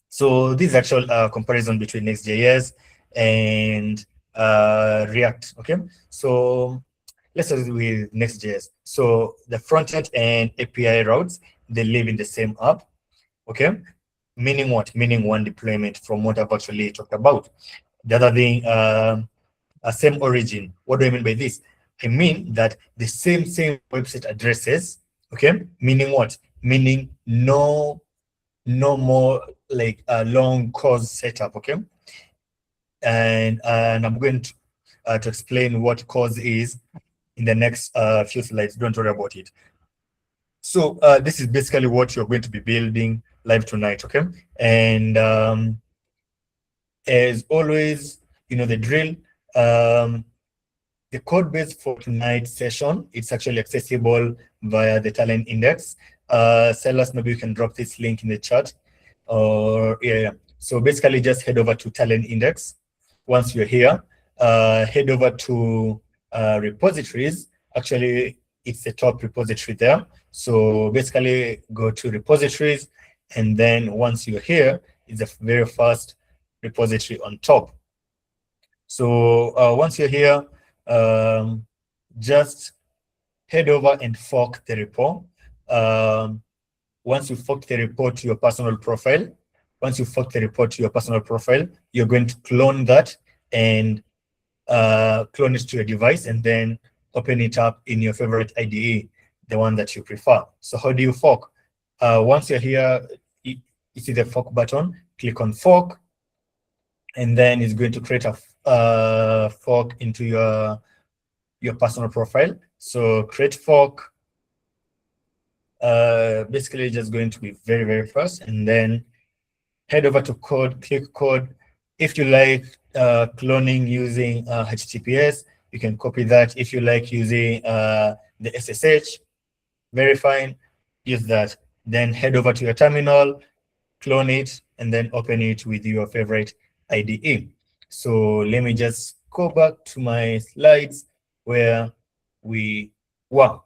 So this is actual comparison between Next.js and React. Okay, so let's start with Next.js. So the frontend and API routes, they live in the same app. Okay, meaning what? Meaning one deployment from what I've actually talked about. The other thing, a same origin. What do I mean by this? I mean that the same website addresses. Okay, meaning what? Meaning no more like a long cause setup. Okay, and I'm going to explain what cause is in the next few slides. Don't worry about it. So this is basically what you're going to be building live tonight. Okay, and as always, you know the drill. The code base for tonight's session, it's actually accessible via the talent index. Silas, maybe you can drop this link in the chat. Or yeah. So basically just head over to talent index. Once you're here, head over to repositories. Actually, it's the top repository there. So basically go to repositories, and then once you're here, it's the very first repository on top. So once you're here, just head over and fork the repo. Once you fork the report to your personal profile, you're going to clone that and clone it to your device, and then open it up in your favorite IDE, the one that you prefer. So how do you fork? Once you're here, you see the fork button, click on fork, and then it's going to create a fork into your personal profile. So create fork, basically just going to be very fast, and then head over to code, click code. If you like cloning using HTTPS, you can copy that. If you like using the SSH, very fine, use that. Then head over to your terminal, clone it, and then open it with your favorite IDE. So let me just go back to my slides where we were.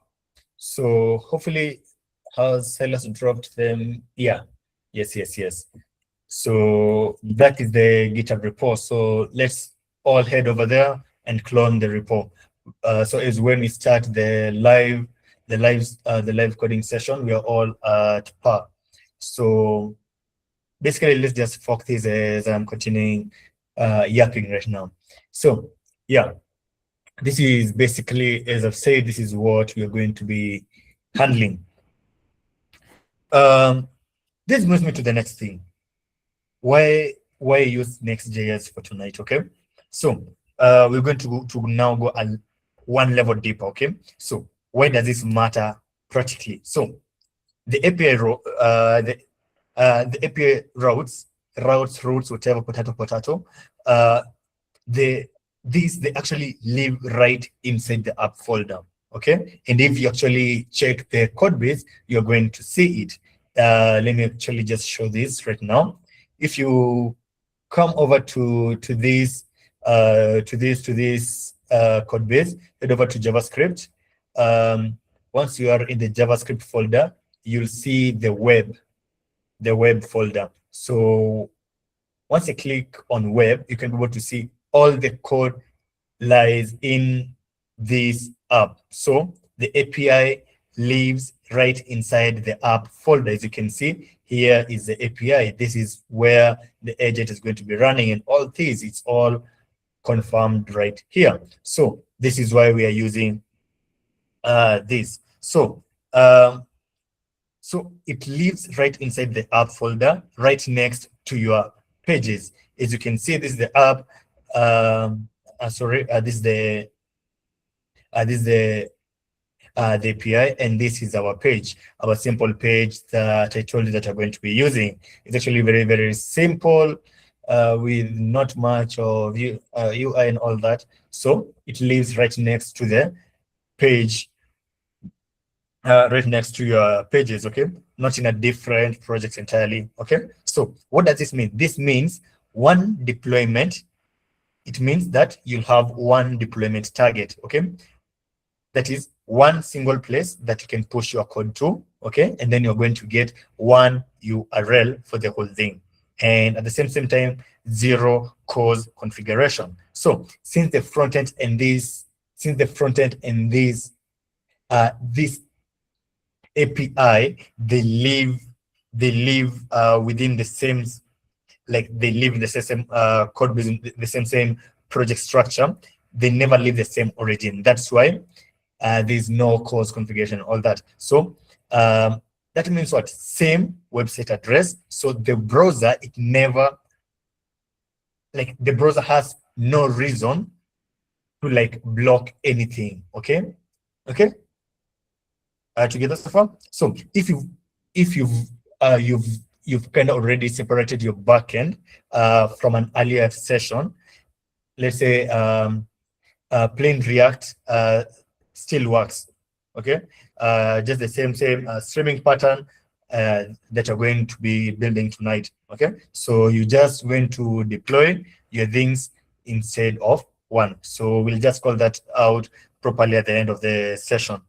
So hopefully, has Silas dropped them? Yeah, yes. So that is the GitHub repo. So let's all head over there and clone the repo. So as when we start the live coding session, we are all at par. So basically, let's just fork this as I'm continuing yapping right now. So yeah, this is basically, as I've said, this is what we're going to be handling. This brings me to the next thing. Why use Next.js for tonight? Okay, so we're going to now go one level deeper. Okay, so why does this matter practically? So the API the API routes, whatever, potato, they actually live right inside the app folder. Okay, and if you actually check the code base, you're going to see it. Let me actually just show this right now. If you come over to this code base, head over to JavaScript. Once you are in the JavaScript folder, you'll see the web folder. So once you click on web, you can be able to see all the code lies in this app. So the API lives right inside the app folder. As you can see, here is the API. This is where the agent is going to be running, and all this, it's all confirmed right here. So this is why we are using this. So so it lives right inside the app folder, right next to your pages. As you can see, this is the app. This is the API, and this is our page, our simple page that I told you that we're going to be using. It's actually very, very simple, with not much of UI and all that. So it lives right next to the page, right next to your pages, okay? Not in a different project entirely, okay? So what does this mean? This means one deployment. It means that you'll have one deployment target, okay? That is one single place that you can push your code to, okay? And then you're going to get one URL for the whole thing. And at the same time, zero cause configuration. So since the front end and this API, they live within the same, like they live in the same code base, the same project structure. They never leave the same origin. That's why there's no cause configuration, all that. So that means what? Same website address. So the browser, it never, like the browser has no reason to like block anything. Okay. Together so far. So if you've kind of already separated your backend from an earlier session, let's say plain React still works, okay? Just the same streaming pattern that you're going to be building tonight, okay? So you just going to deploy your things instead of one. So we'll just call that out properly at the end of the session.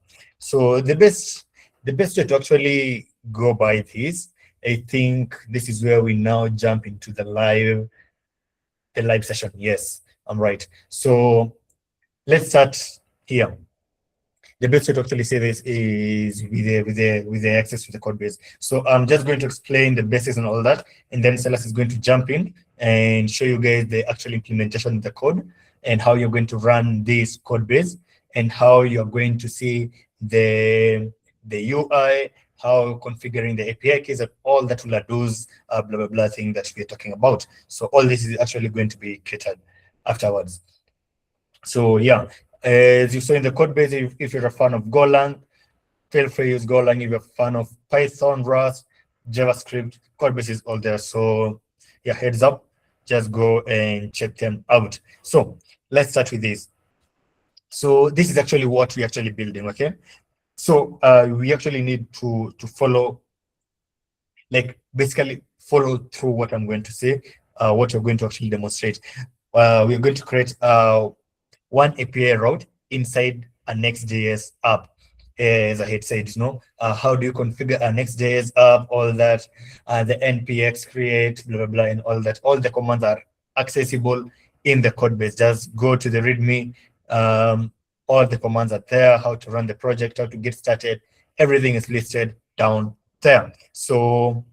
So the best way to actually go by this, I think this is where we now jump into the live session. Yes, I'm right. So let's start here. The best way to actually say this is with the access to the code base. So I'm just going to explain the basics and all that, and then Silas is going to jump in and show you guys the actual implementation of the code and how you're going to run this code base and how you're going to see the UI, how configuring the API keys, and all that will those blah blah blah thing that we're talking about. So all this is actually going to be catered afterwards. So yeah, as you saw in the code base, if you're a fan of Golang, feel free to use Golang. If you're a fan of Python, Rust, JavaScript, code base is all there. So yeah, heads up, just go and check them out. So let's start with this. So this is actually what we're actually building, okay? So we actually need to follow, like basically follow through what I'm going to say, what you're going to actually demonstrate. We're going to create one API route inside a Next.js app. As I had said, how do you configure a Next.js app, all that, the npx create, blah, blah, blah, and all that. All the commands are accessible in the code base. Just go to the README. All the commands are there, how to run the project, how to get started. Everything is listed down there. So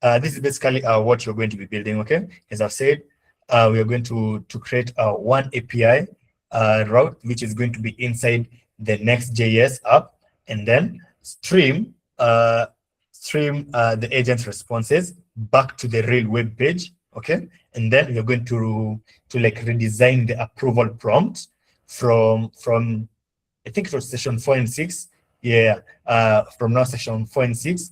this is basically what you're going to be building, okay? As I've said, we are going to create one API route, which is going to be inside the Next.js app. and then stream the agent's responses back to the real web page. Okay, and then we're going to like redesign the approval prompt from I think it was session 4 and 6. Yeah, from now session 4 and 6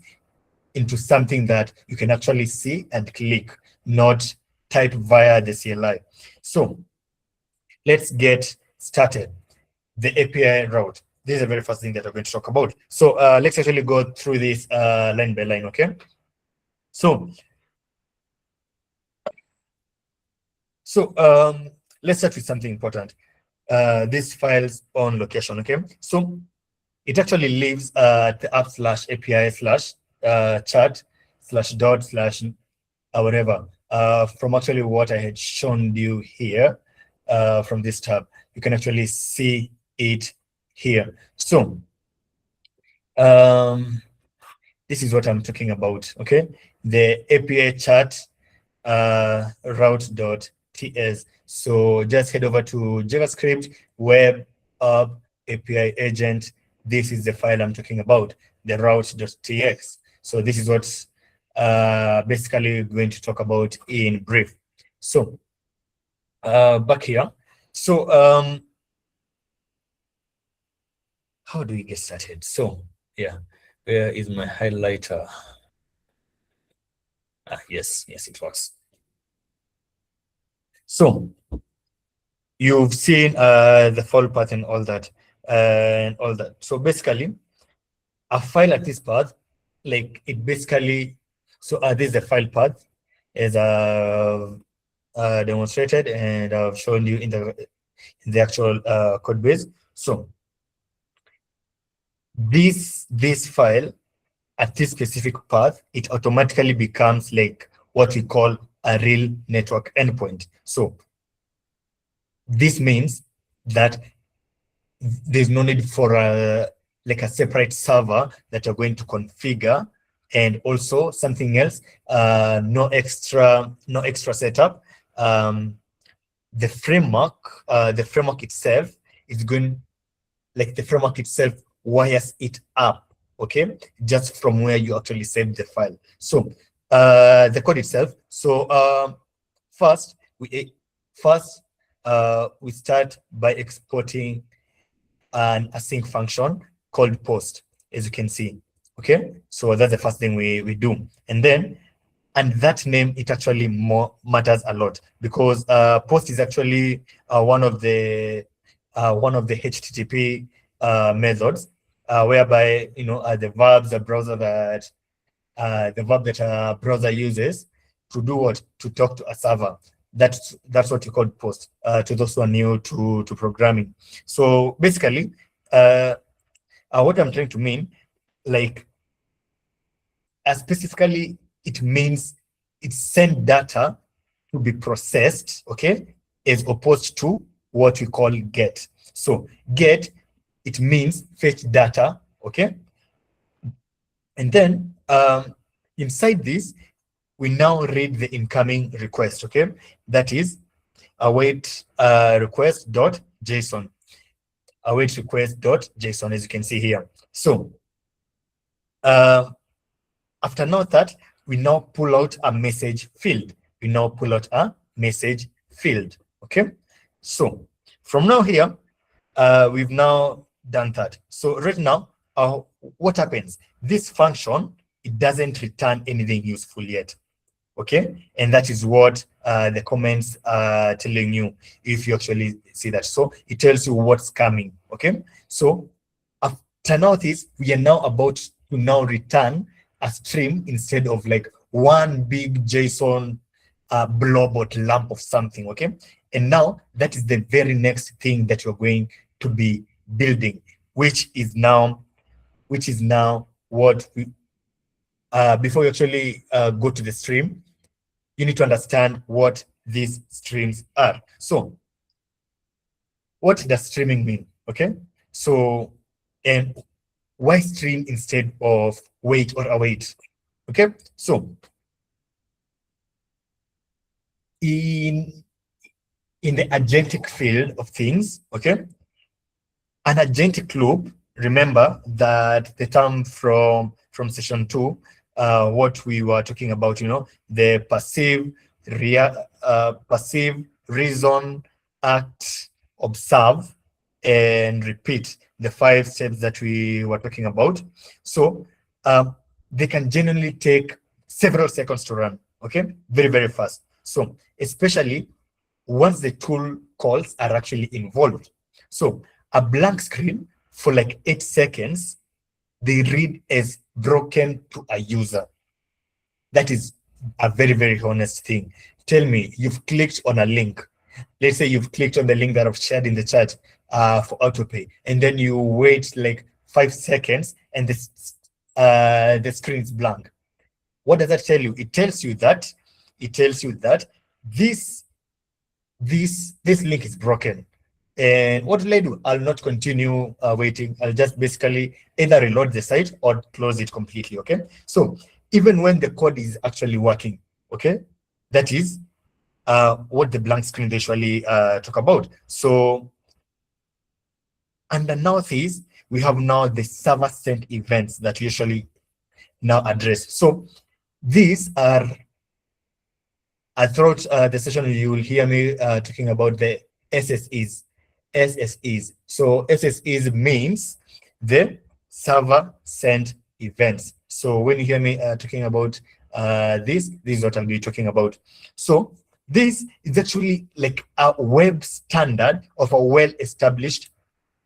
into something that you can actually see and click, not type via the CLI. So let's get started. The API route. This is the very first thing that we're going to talk about. So let's actually go through this line by line, okay? So let's start with something important. This file's own location, okay? So it actually lives at the app/API/chat/dot/ whatever. From actually what I had shown you here from this tab, you can actually see it here. So this is what I'm talking about, okay? The API chat route.ts. So just head over to JavaScript, web, app, API agent. This is the file I'm talking about, the route.tx. So this is what basically going to talk about in brief. So back here. So how do we get started? So yeah, where is my highlighter? Yes, it works. So you've seen the file path and all that. So basically, a file at this path, like it basically, so this is the file path as demonstrated, and I've shown you in the actual code base. So this file at this specific path, it automatically becomes like what we call a real network endpoint. So this means that there's no need for like a separate server that you're going to configure, and also something else, no extra setup. The framework itself is going, like the framework itself wires it up, okay, just from where you actually save the file. So the code itself. So first we start by exporting an async function called post, as you can see. Okay, so that's the first thing we do, and that name, it actually matters a lot, because post is actually one of the HTTP methods, whereby the verbs the verb that a browser uses to do what? To talk to a server. That's what you call post, to those who are new to programming. So basically, what I'm trying to mean, like, specifically, it means it sends data to be processed, okay, as opposed to what we call get. So get, it means fetch data, okay, and then inside this, we now read the incoming request, okay, that is await request.json, await request.json, as you can see here. So after now that, we now pull out a message field. Okay. So from now here, we've now done that. So right now, what happens? This function, it doesn't return anything useful yet. Okay, and that is what the comments are telling you, if you actually see that. So it tells you what's coming. Okay, so after now this, we are now about to now return a stream instead of like one big JSON blob or lump of something. Okay, and now that is the very next thing that you're going to be building, which is now what we before you actually go to the stream, you need to understand what these streams are. So what does streaming mean? Okay, so, and why stream instead of wait or await? Okay, so in the agentic field of things, okay, an agentic loop remember that the term from session 2, what we were talking about, the passive, reason, act, observe, and repeat, the 5 steps that we were talking about. So they can genuinely take several seconds to run, okay? Very, very fast. So especially once the tool calls are actually involved. So a blank screen for like 8 seconds, they read as broken to a user. That is a very, very honest thing. Tell me, you've clicked on a link. Let's say you've clicked on the link that I've shared in the chat for autopay, and then you wait like 5 seconds and the screen is blank. What does that tell you? It tells you that this link is broken. And what will I do? I'll not continue waiting. I'll just basically either reload the site or close it completely, okay? So even when the code is actually working, okay? That is what the blank screen they usually talk about. So underneath is, we have now the server-sent events that usually now address. So these are, throughout the session, you will hear me talking about the SSEs. So SSEs means the server sent events. So when you hear me talking about this is what I'll be talking about. So this is actually like a web standard of a well-established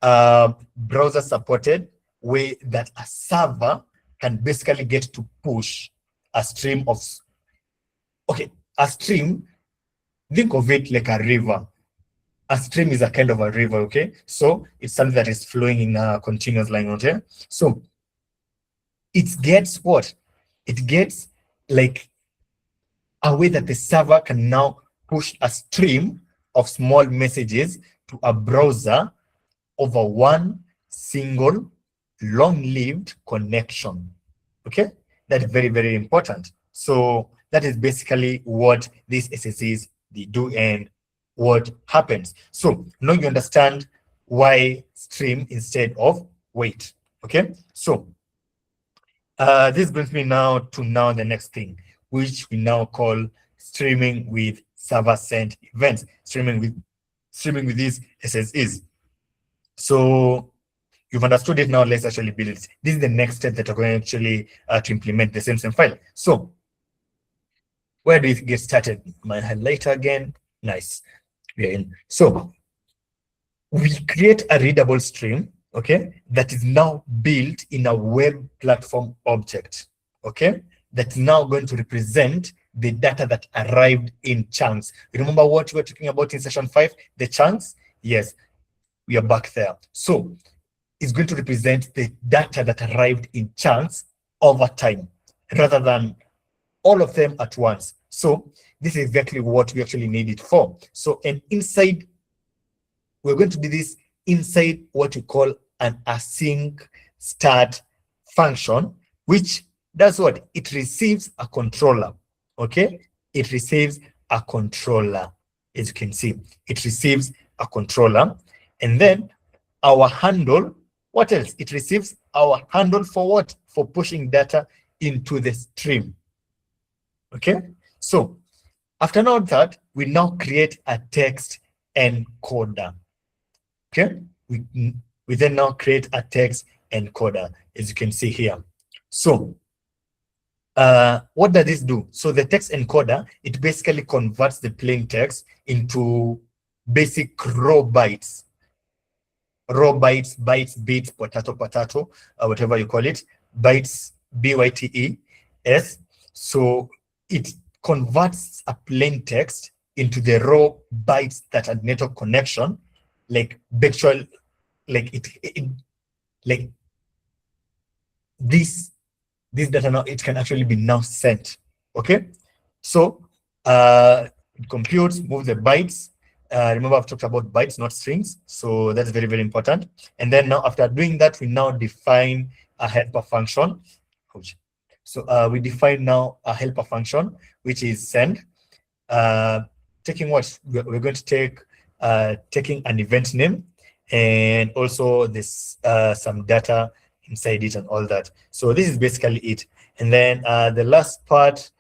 browser supported way that a server can basically get to push a stream of, a stream, think of it like a river. A stream is a kind of a river, okay? So it's something that is flowing in a continuous line, okay? So it gets what? It gets like a way that the server can now push a stream of small messages to a browser over one single long-lived connection, okay? That's very, very important. So that is basically what these SSEs they do and what happens. So now you understand why stream instead of wait, okay? So this brings me now to the next thing, which we now call streaming with server-sent events, streaming with these SSEs. So you've understood it now. Let's actually build it. This is the next step that we're going actually to implement the same file. So where do we get started? My highlighter again. Nice. We are in. So we create a readable stream, okay, that is now built in a web platform object, okay, that's now going to represent the data that arrived in chunks. Remember what we were talking about in session 5, the chunks? Yes, we are back there. So it's going to represent the data that arrived in chunks over time, rather than all of them at once. So this is exactly what we actually need it for. So, and inside, we're going to do this inside what we call an async start function, which does what? It receives a controller, okay? It receives a controller, as you can see. It receives a controller, and then our handle, what else? It receives our handle for what? For pushing data into the stream, okay? So after now that, we now create a text encoder, okay? We then now create a text encoder, as you can see here. So what does this do? So the text encoder, it basically converts the plain text into basic raw bytes, bytes, bits, potato, whatever you call it, bytes, bytes. So it converts a plain text into the raw bytes that are network connection, like virtual, like like this data now, it can actually be now sent, okay? So it computes, move the bytes. Remember, I've talked about bytes, not strings, so that's very, very important. And then now, after doing that, we now define a helper function. So we define now a helper function, which is send. Taking what we're going to take, taking an event name, and also this some data inside it and all that. So this is basically it. And then the last part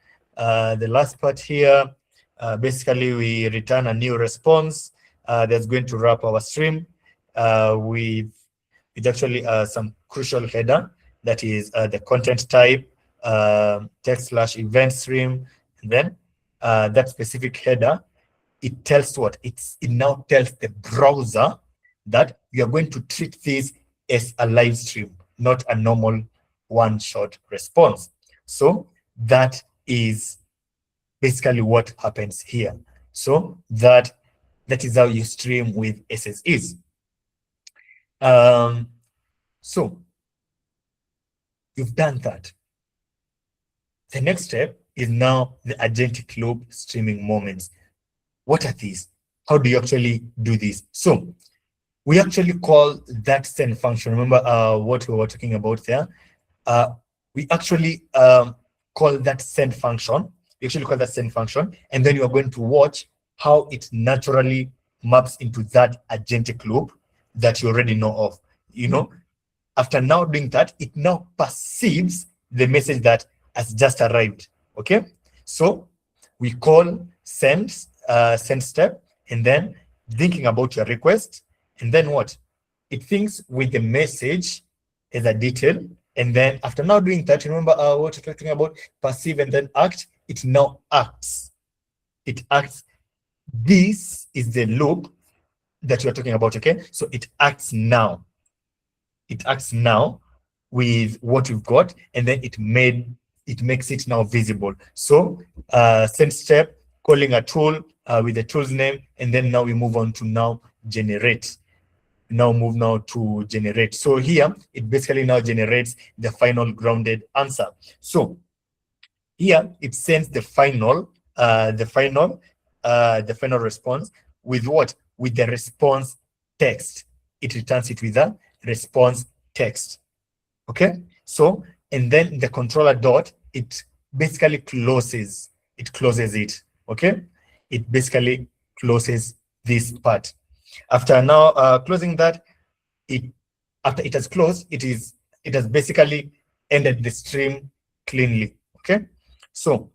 here, basically we return a new response that's going to wrap our stream with actually some crucial header, that is the content type, text/event stream. And then that specific header, it tells what? It now tells the browser that you are going to treat this as a live stream, not a normal one-shot response. So that is basically what happens here. So that is how you stream with SSEs. So you've done that. The next step is now the agentic loop streaming moments. What are these? How do you actually do this? So we actually call that send function. Remember what we were talking about there? We actually call that send function. We actually call that send function, and then you are going to watch how it naturally maps into that agentic loop that you already know of. You know, after now doing that, it now perceives the message that has just arrived. Okay, so we call send step, and then thinking about your request, and then what? It thinks with the message as a detail, and then after now doing that, remember what we're talking about, perceive and then act. It now acts. It acts. This is the loop that you're talking about. Okay, so it acts now. It acts now with what you've got, and then it makes it now visible. So send step, calling a tool with the tool's name, and then now we move on to now generate. Now to generate. So here it basically now generates the final grounded answer. So here it sends the final response with what? With the response text. It returns it with a response text. Okay, so and then the controller dot, it basically closes it. Okay, it basically closes this part. After now closing that, after it has closed, it has basically ended the stream cleanly. Okay, so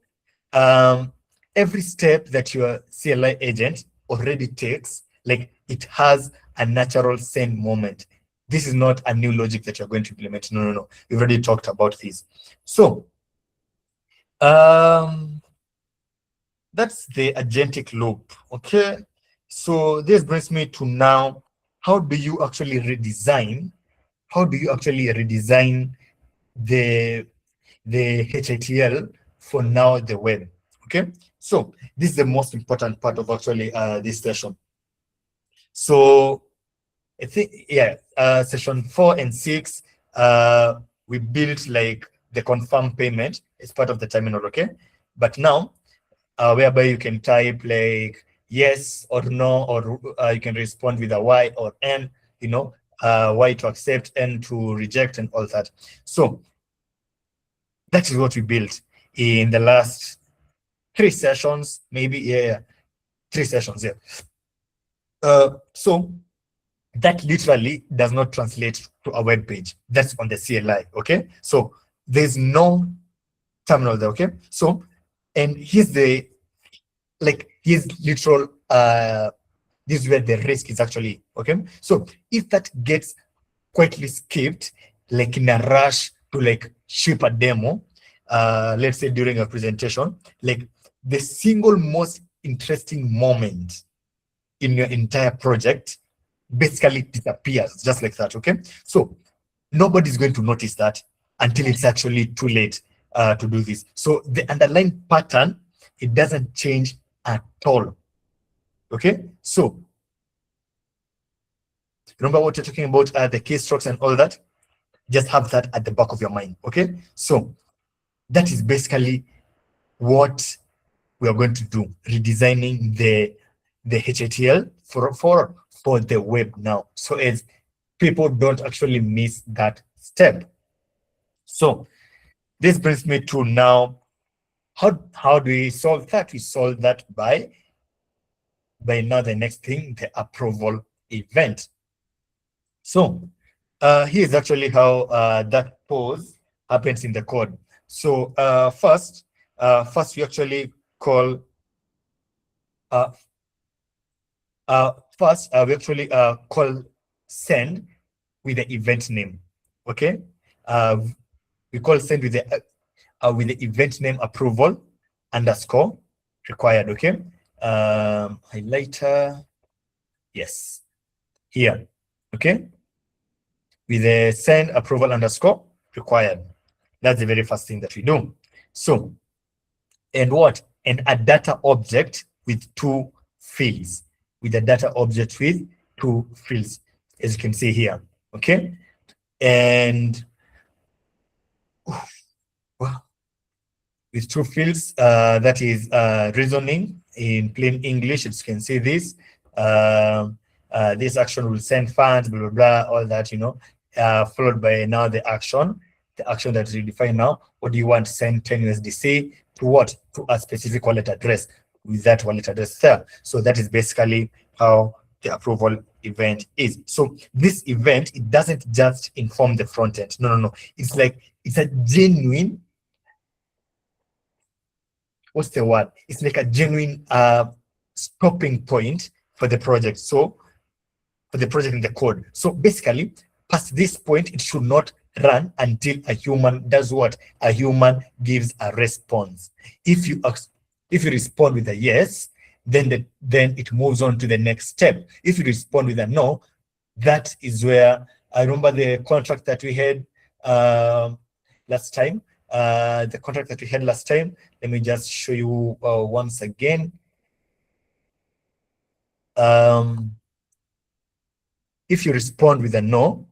every step that your CLI agent already takes, like, it has a natural send moment. This is not a new logic that you're going to implement. No. We've already talked about this. So that's the agentic loop. Okay, so this brings me to now, how do you actually redesign the HATL for now the web? Okay, so this is the most important part of actually this session. So I think, yeah, session 4 and 6, we built like the confirm payment as part of the terminal. Okay, but now whereby you can type like yes or no, or you can respond with a Y or N, Y to accept, N to reject, and all that. So that is what we built in the last 3 sessions, maybe. 3 sessions. So that literally does not translate to a web page. That's on the CLI. Okay, so there's no terminal there. Okay, so, and here's literal this is where the risk is actually. Okay, so if that gets quietly skipped, like in a rush to like ship a demo, let's say during a presentation, like the single most interesting moment in your entire project basically disappears just like that. Okay, so nobody's going to notice that until it's actually too late to do this. So the underlying pattern, it doesn't change at all. Okay, so remember what you're talking about, the keystrokes and all that. Just have that at the back of your mind. Okay, so that is basically what we are going to do, redesigning the HATL for the web now, so as people don't actually miss that step. So this brings me to now, how do we solve that? We solve that by now the next thing, the approval event. So here's actually how that pause happens in the code. So first we actually call call send with the event name. Okay, we call send with the event name approval underscore required. Okay, highlighter, yes, here. Okay, with the send approval underscore required. That's the very first thing that we do. So, and what? And a data object with two fields. With a data object with two fields, as you can see here. Okay. And with two fields, that is reasoning in plain English. As you can see this. This action will send funds, blah, blah, blah, all that, followed by now the action that we define now. What do you want to send 10 USDC to what? To a specific wallet address with that wallet address there. So that is basically how the approval event is. So this event, it doesn't just inform the front end. No. It's like, it's a genuine, what's the word? It's like a genuine stopping point for the project. So for the project in the code. So basically, past this point, it should not run until a human does what? A human gives a response. If you respond with a yes, then it moves on to the next step. If you respond with a no, that is where I remember the contract that we had last time. Let me just show you once again. If you respond with a no,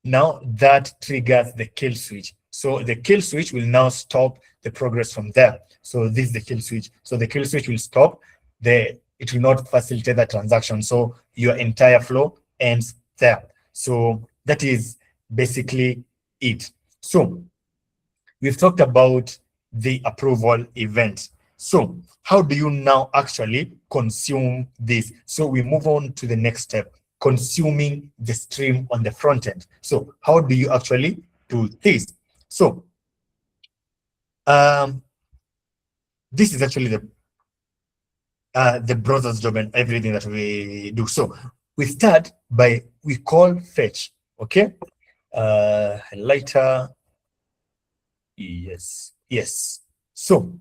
now that triggers the kill switch. So the kill switch will now stop the progress from there. So this is the kill switch. So the kill switch will stop. It will not facilitate the transaction. So your entire flow ends there. So that is basically it. So we've talked about the approval event. So how do you now actually consume this? So we move on to the next step, consuming the stream on the front end. So how do you actually do this? So this is actually the browser's job and everything that we do. So we start by, we call fetch, okay? Highlighter, yes. So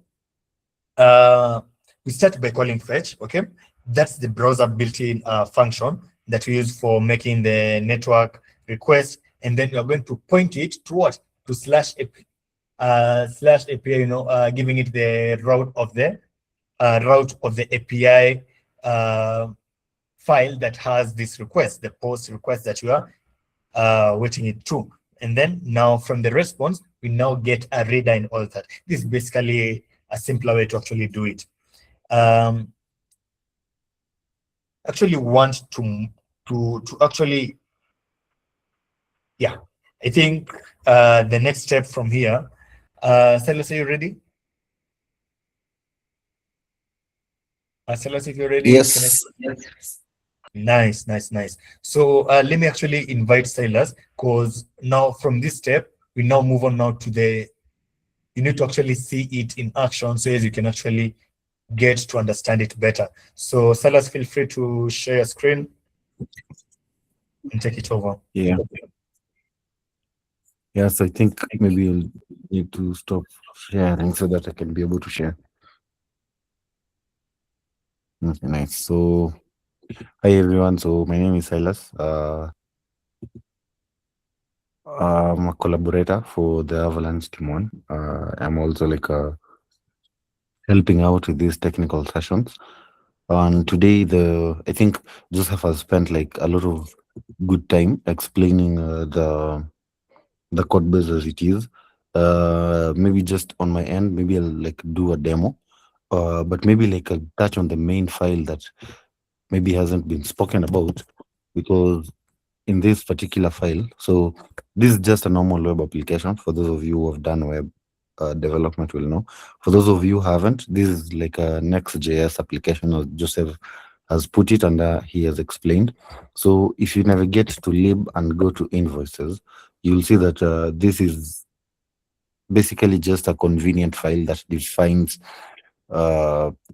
we start by calling fetch, okay? That's the browser built-in function that we use for making the network request, and then you're going to point it to what? To slash API, giving it the route of the API file that has this request, the post request that you are waiting it to. And then now from the response, we now get a reader and all that. This is basically a simpler way to actually do it. Actually want to actually, yeah, I think the next step from here, Silas, are you ready? Silas, if you're ready. Yes. Nice. So let me actually invite Silas, because now from this step, we now move on now to you need to actually see it in action, so as you can actually get to understand it better. So Silas, feel free to share your screen and take it over. Yeah. Yes, I think maybe you'll need to stop sharing so that I can be able to share. Okay, nice. So, hi everyone. So my name is Silas. I'm a collaborator for the Avalanche team one. I'm also like helping out with these technical sessions. And today, I think Joseph has spent like a lot of good time explaining the code base as it is. Maybe just on my end, maybe I'll like do a demo. But maybe like I'll touch on the main file that maybe hasn't been spoken about, because in this particular file, so this is just a normal web application. For those of you who have done web development will know. For those of you who haven't, this is like a Next.js application, as Joseph has put it and he has explained. So if you navigate to lib and go to invoices, you'll see that this is basically just a convenient file that defines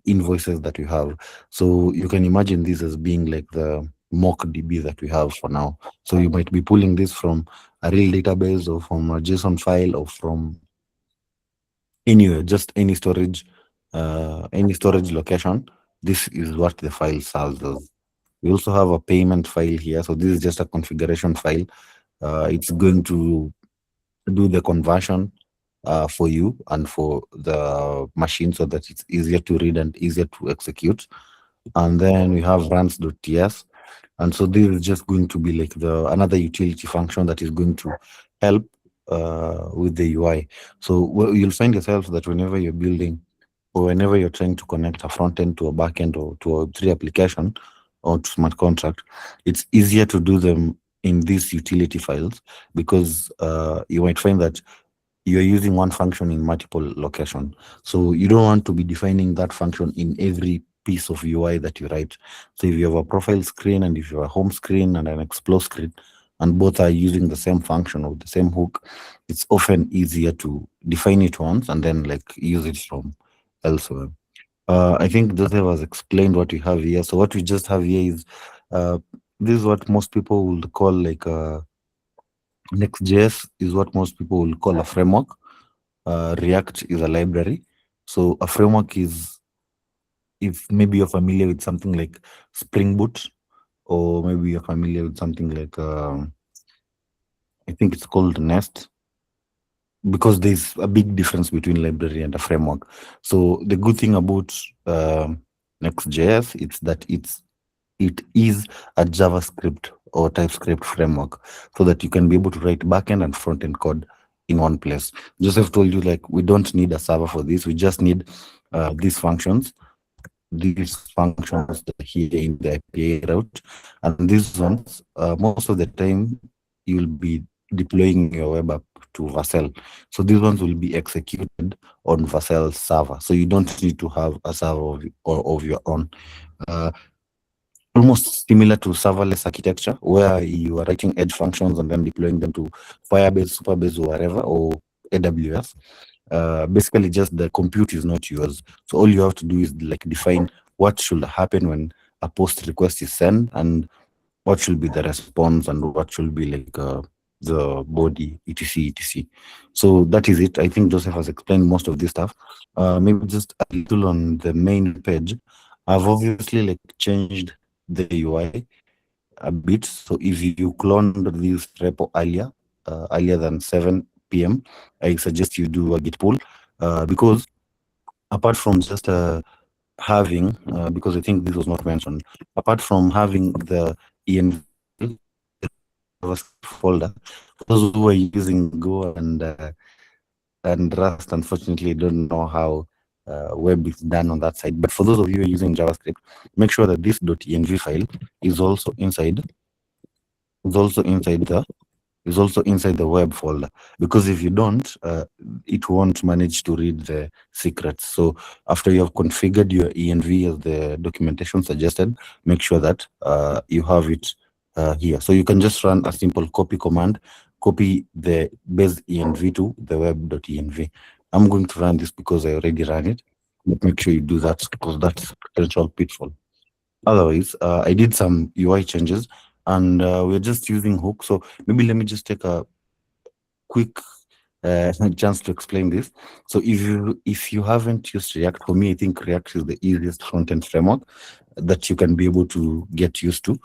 invoices that you have. So you can imagine this as being like the mock DB that we have for now. So you might be pulling this from a real database or from a JSON file or from anywhere, just any storage location. This is what the file serves as. We also have a payment file here. So this is just a configuration file. It's going to do the conversion for you and for the machine so that it's easier to read and easier to execute. And then we have runs.ts. And so this is just going to be like the another utility function that is going to help with the UI. So you'll find yourself that whenever you're building or whenever you're trying to connect a front end to a back end or to a Web3 application or to smart contract, it's easier to do them in these utility files because you might find that you're using one function in multiple locations. So you don't want to be defining that function in every piece of UI that you write. So if you have a profile screen and if you have a home screen and an explore screen, and both are using the same function or the same hook, it's often easier to define it once and then like use it from elsewhere. I think Joseph has explained what we have here. So what we just have here is this is what most people would call like Next.js is what most people will call a framework. React is a library. So a framework is, if maybe you're familiar with something like Spring Boot, or maybe you're familiar with something like, I think it's called Nest, because there's a big difference between library and a framework. So the good thing about Next.js is that it is a JavaScript or TypeScript framework so that you can be able to write backend and front-end code in one place. Joseph told you like we don't need a server for this. We just need these functions here in the API route. And these ones, most of the time, you'll be deploying your web app to Vercel. So these ones will be executed on Vercel server. So you don't need to have a server of your own. Almost similar to serverless architecture, where you are writing edge functions and then deploying them to Firebase, Superbase, or wherever, or AWS. Basically, just the compute is not yours. So all you have to do is like define what should happen when a post request is sent and what should be the response and what should be like the body, etc. So that is it. I think Joseph has explained most of this stuff. Maybe just a little on the main page. I've obviously like changed the UI a bit. So if you cloned this repo earlier than 7 p.m., I suggest you do a git pull because apart from just having, because I think this was not mentioned, apart from having the env folder, those who are using Go and Rust, unfortunately, don't know how web is done on that side. But for those of you who are using JavaScript, make sure that this .env file is also inside the web folder, because if you don't, it won't manage to read the secrets. So after you have configured your env as the documentation suggested, make sure that you have it here. So you can just run a simple copy command, copy the base env to the web.env. I'm going to run this because I already ran it, but make sure you do that because that's a potential pitfall. Otherwise, I did some UI changes and we're just using hook. So maybe let me just take a quick chance to explain this. So if you haven't used React, for me, I think React is the easiest front-end framework that you can be able to get used to.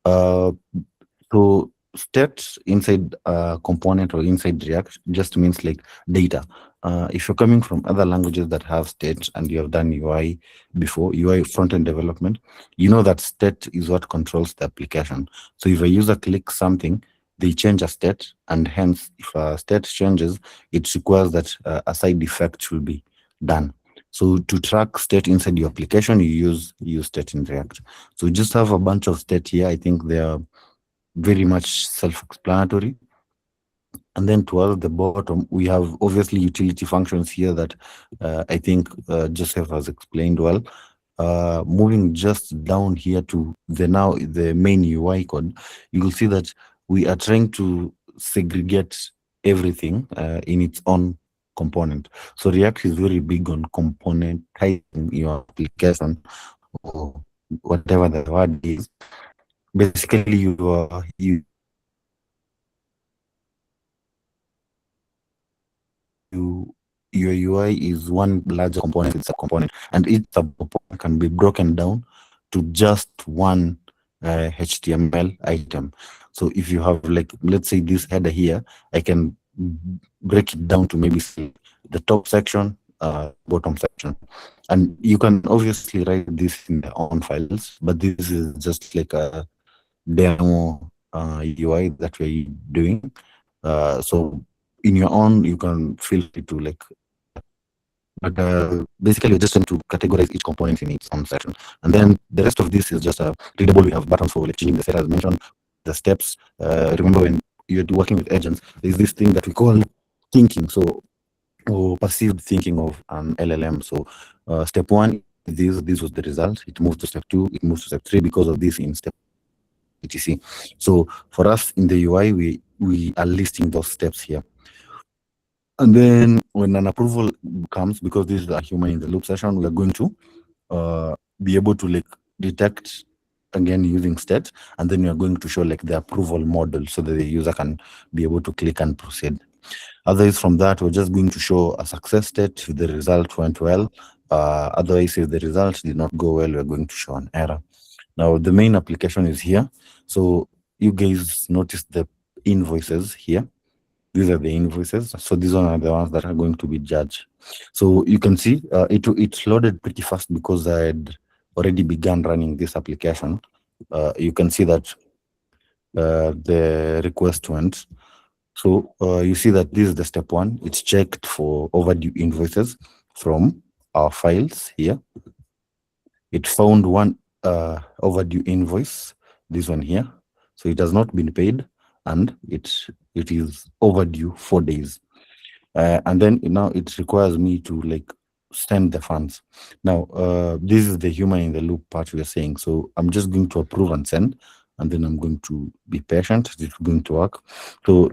So state inside a component or inside React just means like data. If you're coming from other languages that have state and you have done UI before, UI front-end development, you know that state is what controls the application. So if a user clicks something, they change a state, and hence if a state changes, it requires that a side effect should be done. So to track state inside your application, you use state in React. So we just have a bunch of state here. I think they are very much self-explanatory. And then towards the bottom, we have obviously utility functions here that I think Joseph has explained well. moving just down here to the main UI code, you will see that we are trying to segregate everything in its own component. So React is very big on componentizing your application, or whatever the word is. Basically, your UI is one larger component, it's a component, and each subcomponent can be broken down to just one HTML item. So if you have, like, let's say this header here, I can break it down to maybe the top section, bottom section. And you can obviously write this in their own files, but this is just like a demo UI that we're doing. So in your own, you can feel free to like, but basically we're just trying to categorize each component in its own section. And then the rest of this is just readable. We have buttons for like changing the settings, mentioned the steps. Remember, when you're working with agents, there's this thing that we call thinking. So, or perceived thinking of an LLM. So step one, this was the result. It moved to step two, it moves to step three because of this in step etc. So for us in the UI, we are listing those steps here. And then when an approval comes, because this is a human in the loop session, we are going to be able to like detect again using state, and then we are going to show like the approval model so that the user can be able to click and proceed. Otherwise, from that, we're just going to show a success state if the result went well. Otherwise, if the result did not go well, we're going to show an error. Now, the main application is here. So you guys notice the invoices here. These are the invoices. So these are the ones that are going to be judged. So you can see it's loaded pretty fast because I had already begun running this application. You can see that the request went. So you see that this is the step one. It's checked for overdue invoices from our files here. It found one overdue invoice, this one here. So it has not been paid, and it is overdue 4 days. And then now it requires me to like send the funds. Now, this is the human in the loop part we are saying. So I'm just going to approve and send, and then I'm going to be patient. It's going to work. So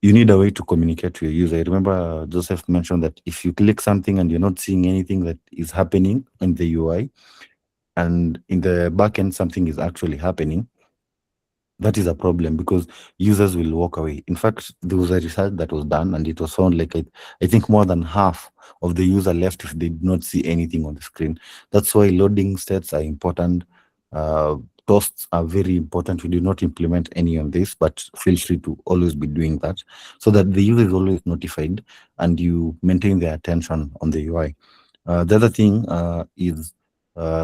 you need a way to communicate to your user. I remember Joseph mentioned that if you click something and you're not seeing anything that is happening in the UI, and in the backend something is actually happening, that is a problem because users will walk away. In fact, there was a research that was done, and it was found like I think more than half of the user left if they did not see anything on the screen. That's why loading states are important. Toasts are very important. We do not implement any on this, but feel free to always be doing that so that the user is always notified and you maintain their attention on the UI. The other thing is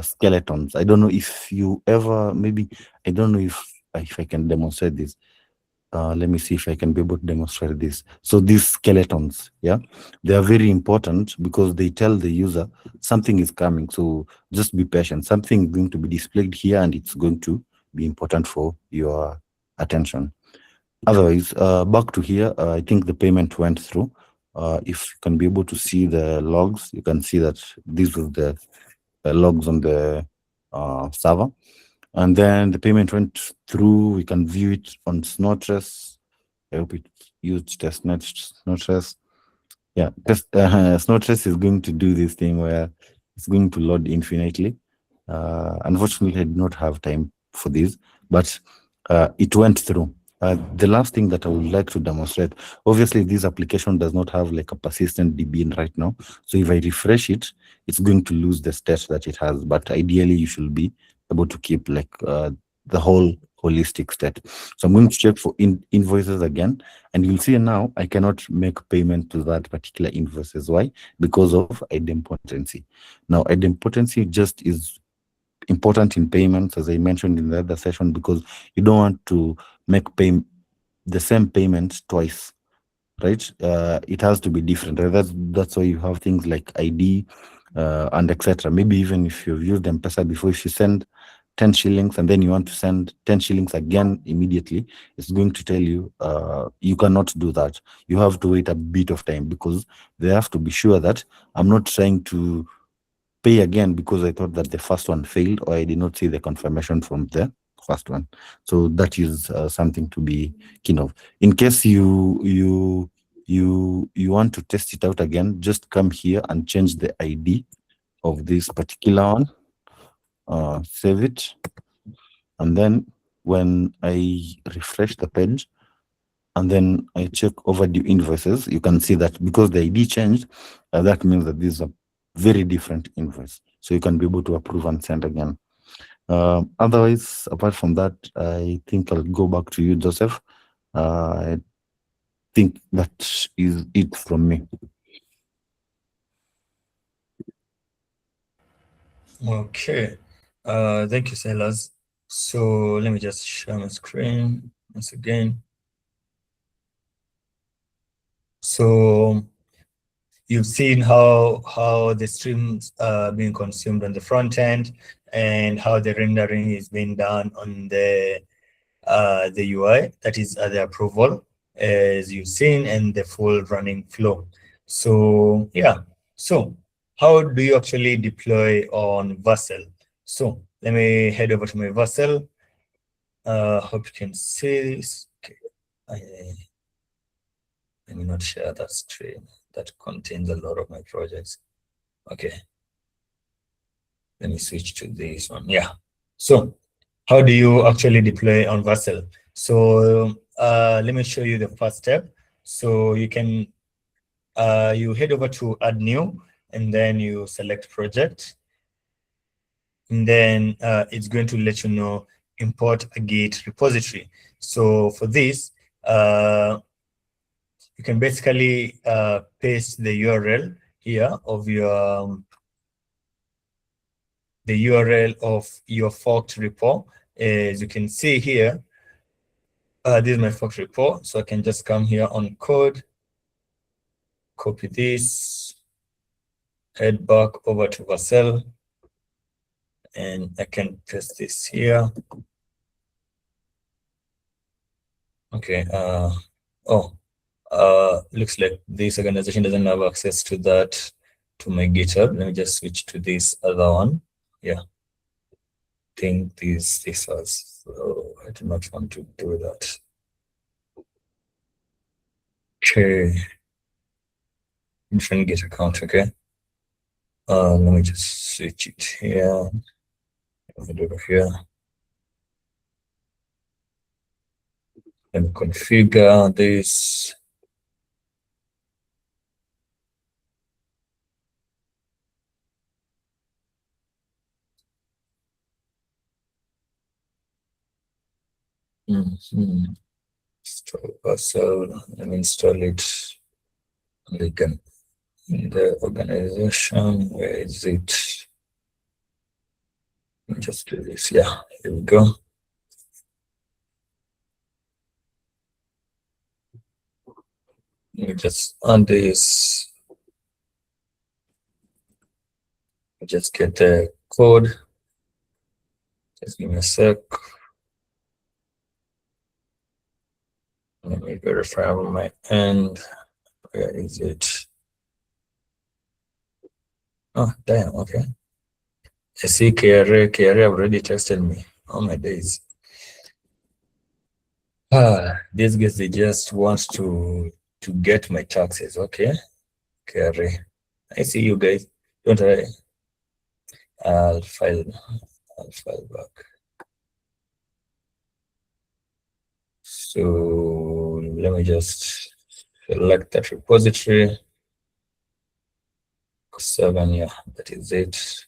skeletons. I don't know if you ever, maybe, I don't know if I can demonstrate this. Let me see if I can be able to demonstrate this. So these skeletons, yeah, they are very important because they tell the user something is coming. So just be patient. Something is going to be displayed here, and it's going to be important for your attention. Otherwise, back to here, I think the payment went through. If you can be able to see the logs, you can see that this was the logs on the server. And then the payment went through. We can view it on Snowtrace. I hope it used testnet Snowtrace. Yeah, Snowtrace is going to do this thing where it's going to load infinitely. Unfortunately, I did not have time for this, but it went through. The last thing that I would like to demonstrate, obviously this application does not have like a persistent DB right now. So if I refresh it, it's going to lose the state that it has. But ideally, you should be able to keep like the whole holistic state. So I'm going to check for invoices again, and you'll see now I cannot make payment to that particular invoices. Why? Because of idempotency. Now, idempotency just is important in payments, as I mentioned in the other session, because you don't want to make the same payment twice, right? It has to be different. That's why you have things like ID and etc. Maybe even if you've used M-Pesa before, if you send 10 shillings and then you want to send 10 shillings again immediately, it's going to tell you you cannot do that. You have to wait a bit of time because they have to be sure that I'm not trying to pay again because I thought that the first one failed, or I did not see the confirmation from the first one. So that is something to be keen of. In case you want to test it out again, just come here and change the ID of this particular one. Save it, and then when I refresh the page and then I check overdue invoices, you can see that because the ID changed, that means that this is a very different invoice. So you can be able to approve and send again. Otherwise, apart from that, I think I'll go back to you, Joseph. I think that is it from me. Okay. Thank you, Silas. So let me just share my screen once again. So you've seen how the streams are being consumed on the front end and how the rendering is being done on the UI, that is the approval, as you've seen, and the full running flow. So yeah, so how do you actually deploy on Vercel? So let me head over to my Vercel. Hope you can see this. Okay. Let me not share that screen. That contains a lot of my projects. Okay. Let me switch to this one. Yeah. So how do you actually deploy on Vercel? So let me show you the first step. So you can, you head over to add new, and then you select project. And then it's going to let you know import a Git repository. So for this, you can basically paste the URL here of your the URL of your forked repo. As you can see here, this is my forked repo. So I can just come here on code, copy this, head back over to Vercel, and I can paste this here. Okay. Looks like this organization doesn't have access to that, to my GitHub. Let me just switch to this other one. Yeah. I think this was, so I do not want to do that. Okay. Different Git account, okay. Let me just switch it here. Let me do it here. And configure this. Install Vercel. Let me install it. And again, in the organization, where is it? Let me just do this. Yeah, here we go. Let me just add this. Just get the code. Just give me a sec. Let me verify on my end. Where is it? Oh, damn, okay. I see KRA already tested me. Oh my days. These guys, they just want to get my taxes, okay? KRA. I see you guys. Don't worry. I'll file back. So let me just select that repository. 7, yeah, that is it.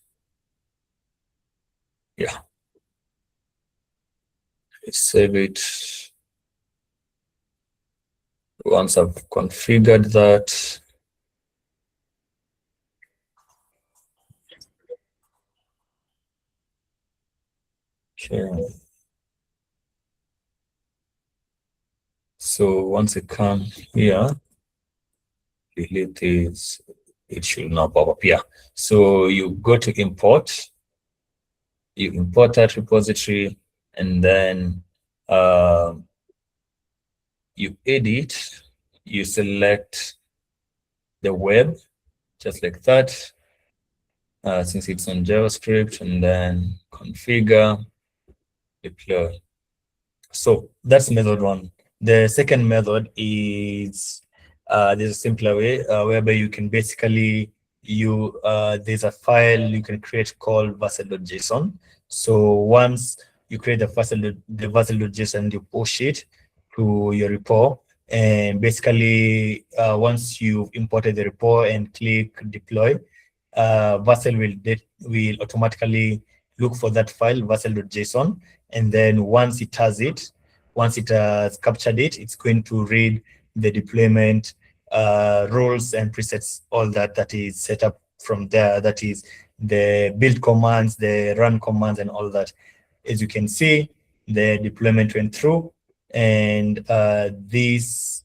Yeah. Save it. Once I've configured that, okay. So once I come here, delete this, it should not pop up. Yeah. So you go to import, you import that repository, and then you edit, you select the web, just like that. since it's on JavaScript, and then configure, deploy. So that's method one. The second method is there's a simpler way whereby you can basically there's a file you can create called vessel.json. So once you create the vessel.json, you push it to your repo, and basically once you've imported the repo and click deploy, Vessel will automatically look for that file, vessel.json, and then once it has captured it, it's going to read the deployment rules and presets, all that is set up from there. That is the build commands, the run commands, and all that. As you can see, the deployment went through, and this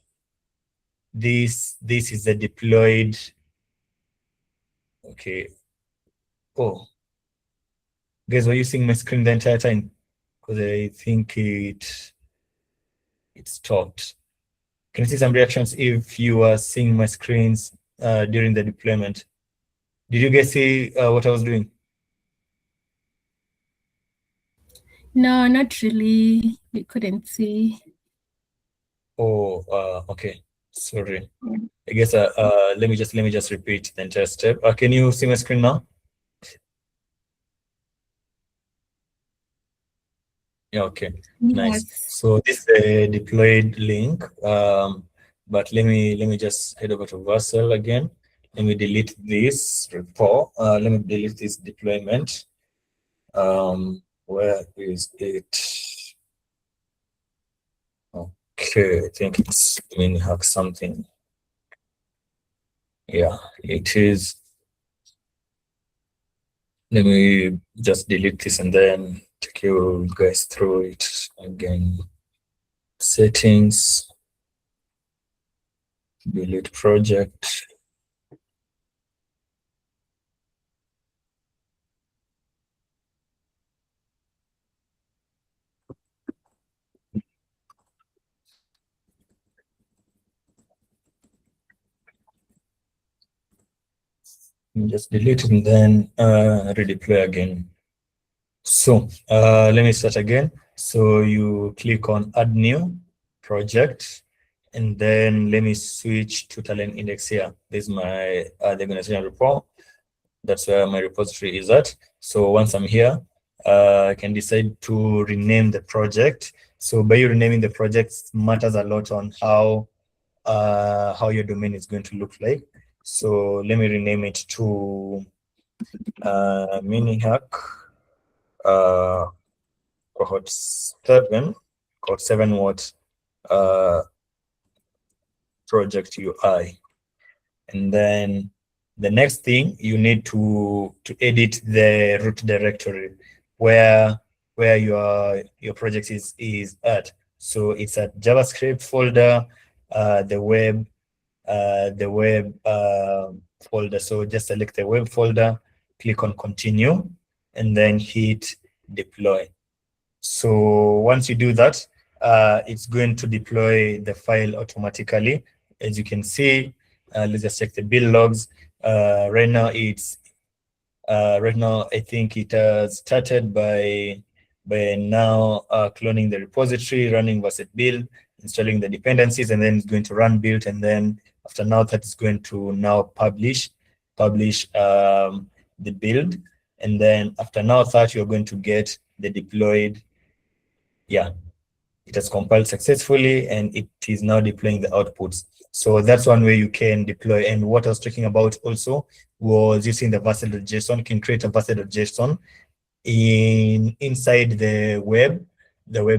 is the deployed. Okay. Oh, guys, were you seeing my screen the entire time? Because I think it stopped. Can you see some reactions if you are seeing my screens during the deployment? Did you guys see what I was doing? No, not really. We couldn't see. Oh, okay. Sorry. I guess let me just repeat the entire step. Can you see my screen now? Yeah, okay. Yes. Nice. So this is the deployed link. But let me just head over to Vercel again. Let me delete this repo. Let me delete this deployment. Where is it? Okay, I think it's hack something. Yeah, it is. Let me just delete this and then take you guys through it again. Settings, delete project. Just delete it and then redeploy again. So let me start again. So you click on add new project, and then let me switch to talent index here. This is my the organization report. That's where my repository is at. So once I'm here, I can decide to rename the project. So by you renaming the project matters a lot on how your domain is going to look like. So let me rename it to mini hack cohort 7 what project UI. And then the next thing, you need to edit the root directory where your project is at. So it's at JavaScript folder, the web folder. So just select the web folder, click on continue, and then hit deploy. So once you do that, it's going to deploy the file automatically. As you can see, let's just check the build logs. Right now, I think it has started by now cloning the repository, running verset build, installing the dependencies, and then it's going to run build, and then after now that is going to now publish the build, and then after now that you're going to get the deployed. Yeah, it has compiled successfully and it is now deploying the outputs. So that's one way you can deploy. And what I was talking about also was using the vessel.json. You can create a vessel.json inside the web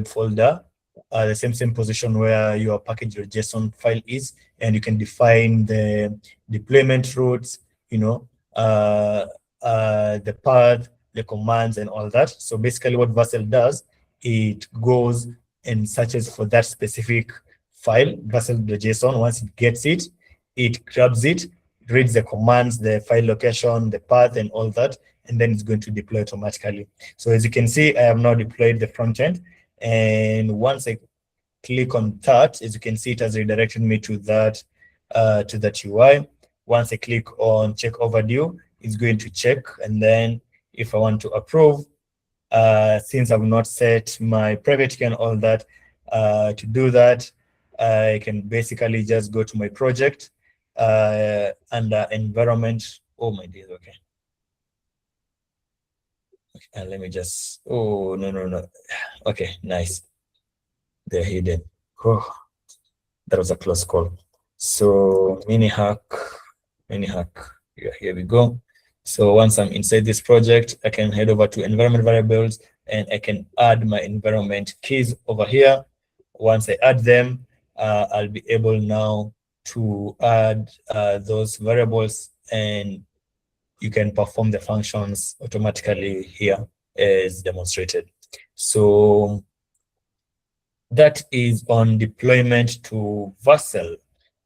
folder, the same position where your package.json file is, and you can define the deployment routes, the path, the commands, and all that. So basically what Vercel does, it goes and searches for that specific file, vessel.json. Once it gets it, it grabs it, reads the commands, the file location, the path, and all that, and then it's going to deploy automatically. So as you can see, I have now deployed the front end, and once I click on that, as you can see, it has redirected me to that UI. Once I click on check overdue, it's going to check, and then if I want to approve, since I've not set my private key and all that, to do that, I can basically just go to my project under environment. Oh my days, okay. And let me just, oh, no. Okay, nice. They're hidden. Oh, that was a close call. So mini hack, yeah, here we go. So once I'm inside this project, I can head over to environment variables and I can add my environment keys over here. Once I add them, I'll be able now to add those variables, and you can perform the functions automatically here as demonstrated. So that is on deployment to Vercel.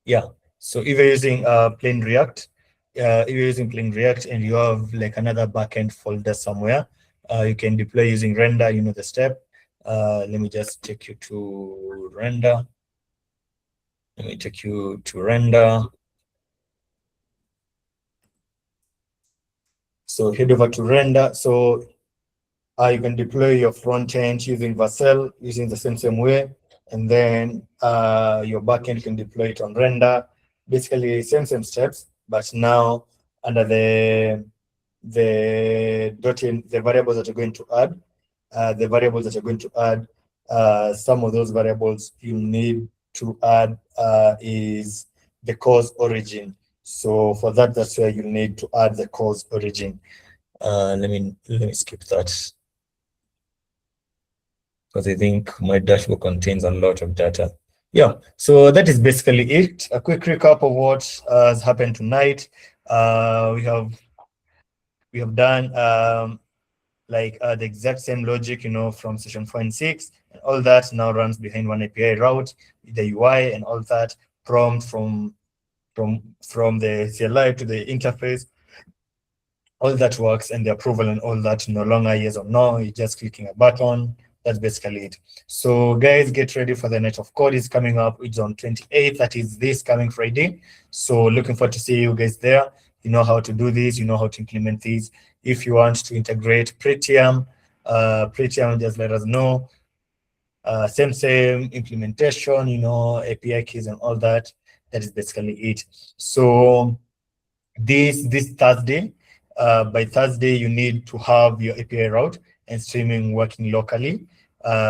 Yeah. So if you're using plain React, and you have like another backend folder somewhere, you can deploy using render. You know the step. Let me just take you to render. Let me take you to render. So head over to render. So you can deploy your front end using Vercel, using the same way, and then your backend can deploy it on render. Basically, same steps, but now under the variables that you're going to add, some of those variables you need to add is the cause origin. So for that, that's where you need to add the cause origin. Let me skip that, because I think my dashboard contains a lot of data. Yeah, so that is basically it. A quick recap of what has happened tonight. We have done the exact same logic, from session 4 and 6. And all that now runs behind one API route, the UI and all that, prompt from the CLI to the interface. All that works, and the approval and all that, no longer yes or no, you're just clicking a button. That's basically it. So guys, get ready for the Night of Code. Is coming up. It's on 28th. That is this coming Friday. So looking forward to see you guys there. You know how to do this. You know how to implement these. If you want to integrate Pretium, just let us know. Same implementation, API keys and all that. That is basically it. So this Thursday, by Thursday, you need to have your API route and streaming working locally,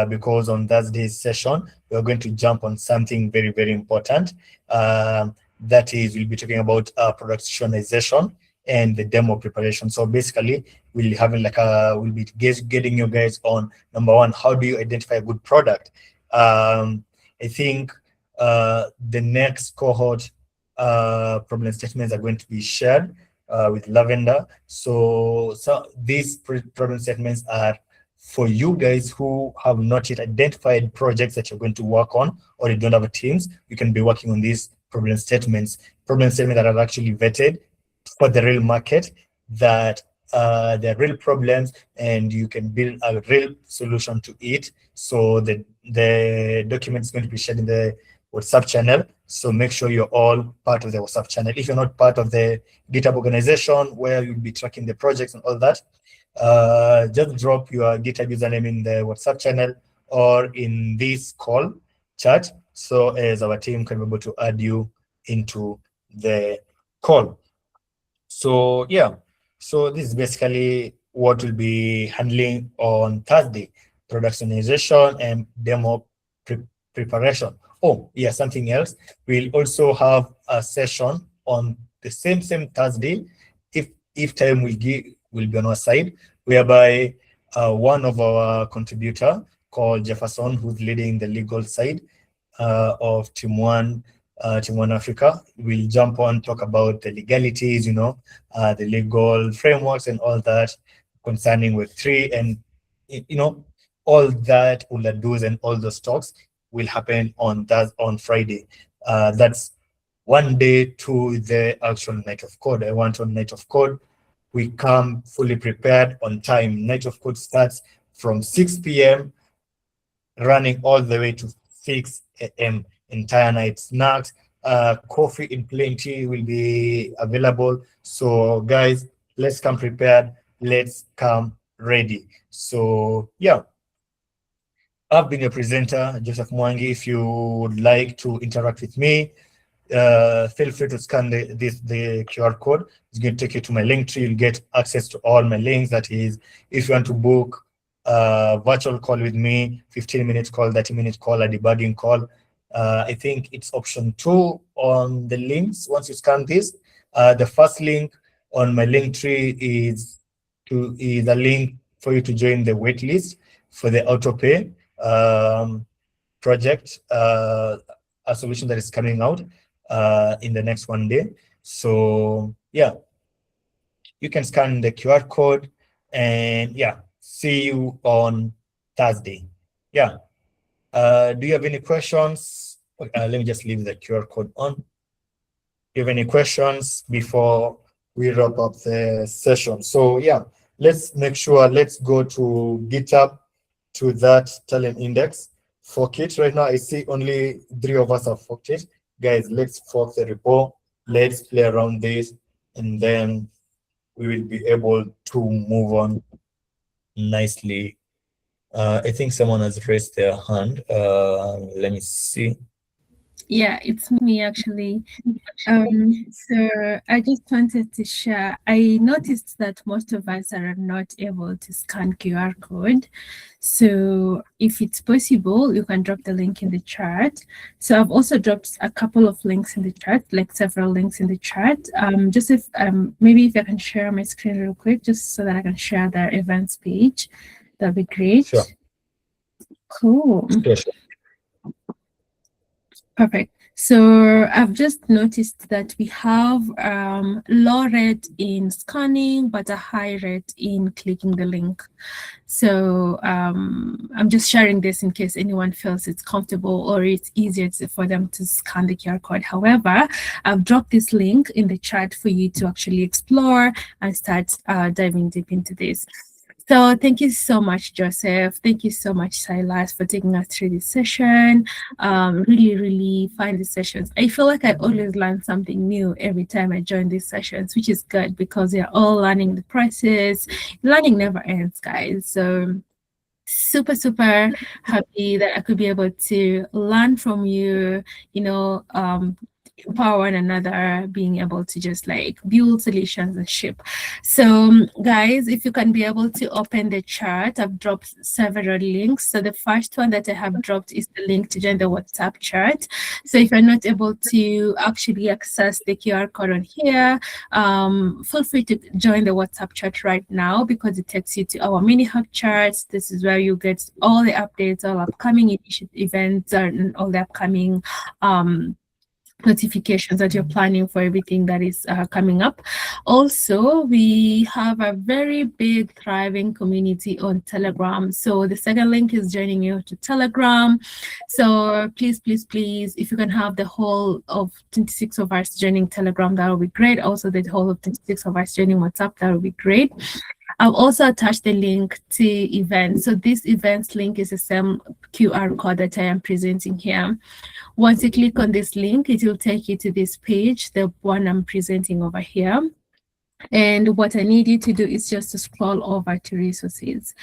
because on Thursday's session, we're going to jump on something very, very important. That is, we'll be talking about productionization and the demo preparation. So basically, we'll be getting you guys on, number one, how do you identify a good product? I think the next cohort problem statements are going to be shared with Lavender. So these problem statements are for you guys who have not yet identified projects that you're going to work on, or you don't have teams. You can be working on these problem statements that are actually vetted for the real market, that they're real problems, and you can build a real solution to it. So the document is going to be shared in the WhatsApp channel. So make sure you're all part of the WhatsApp channel. If you're not part of the GitHub organization where you'll be tracking the projects and all that, just drop your GitHub username in the WhatsApp channel or in this call chat, so as our team can be able to add you into the call. So yeah, so this is basically what we'll be handling on Thursday: productionization and demo preparation. Oh yeah, something else. We'll also have a session on the same Thursday, if time will be on our side, whereby one of our contributor called Jefferson, who's leading the legal side of Team One Africa, will jump on, talk about the legalities, the legal frameworks and all that concerning Web3, and all that, all the do's and all those talks will happen on Friday. That's one day to the actual Night of Code. I want on Night of Code, we come fully prepared on time. Night of Code starts from 6 p.m. running all the way to 6 a.m. Entire night. Snacks, coffee in plenty will be available. So guys, let's come prepared, let's come ready. So yeah, I've been your presenter, Joseph Mwangi. If you would like to interact with me, feel free to scan the QR code. It's going to take you to my link tree. You'll get access to all my links. That is, if you want to book a virtual call with me, 15-minute call, 30-minute call, a debugging call, I think it's option 2 on the links. Once you scan this, the first link on my link tree is a link for you to join the waitlist for the autopay project, a solution that is coming out in the next 1 day. So yeah, you can scan the QR code, and yeah, see you on Thursday. Yeah. Do you have any questions? Let me just leave the QR code on. Do you have any questions before we wrap up the session? So yeah, let's make sure, let's go to GitHub, to that talent index. Fork it. Right now, I see only 3 of us have forked it. Guys, let's fork the repo. Let's play around this, and then we will be able to move on nicely. I think someone has raised their hand. Let me see. Yeah, it's me actually. So I just wanted to share. I noticed that most of us are not able to scan QR code. So if it's possible, you can drop the link in the chat. So I've also dropped a couple of links in the chat, like several links in the chat. Just if maybe if I can share my screen real quick, just so that I can share the events page, that'd be great. Sure. Cool. Sure, sure. Perfect. So I've just noticed that we have low rate in scanning, but a high rate in clicking the link. So I'm just sharing this in case anyone feels it's comfortable or it's easier for them to scan the QR code. However, I've dropped this link in the chat for you to actually explore and start diving deep into this. So thank you so much, Joseph. Thank you so much, Silas, for taking us through this session. Really, really find these sessions. I feel like I always learn something new every time I join these sessions, which is good because we are all learning the process. Learning never ends, guys. So super happy that I could be able to learn from you, empower one another, being able to just like build solutions and ship. So guys, if you can be able to open the chat, I've dropped several links. So the first one that I have dropped is the link to join the WhatsApp chat. So if you're not able to actually access the QR code on here, feel free to join the WhatsApp chat right now because it takes you to our mini hub charts. This is where you get all the updates, all upcoming events, and all the upcoming notifications that you're planning for everything that is coming up. Also, we have a very big thriving community on Telegram. So the second link is joining you to Telegram. So please, if you can have the whole of 26 of us joining Telegram, that would be great. Also, the whole of 26 of us joining WhatsApp, that would be great. I've also attached the link to events. So this events link is the same QR code that I am presenting here. Once you click on this link, it will take you to this page, the one I'm presenting over here. And what I need you to do is just to scroll over to resources.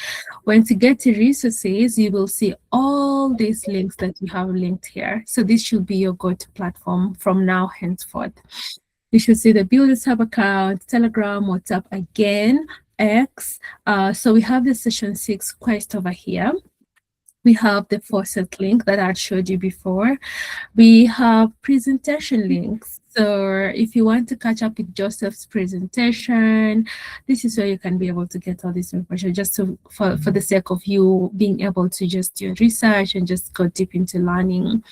Once you get to resources, you will see all these links that you have linked here. So this should be your go-to platform from now henceforth. You should see the Build a Sub account, Telegram, WhatsApp again, X. So we have the session 6 quest over here. We have the faucet link that I showed you before. We have presentation links. So if you want to catch up with Joseph's presentation, this is where you can be able to get all this information just for the sake of you being able to just do research and just go deep into learning.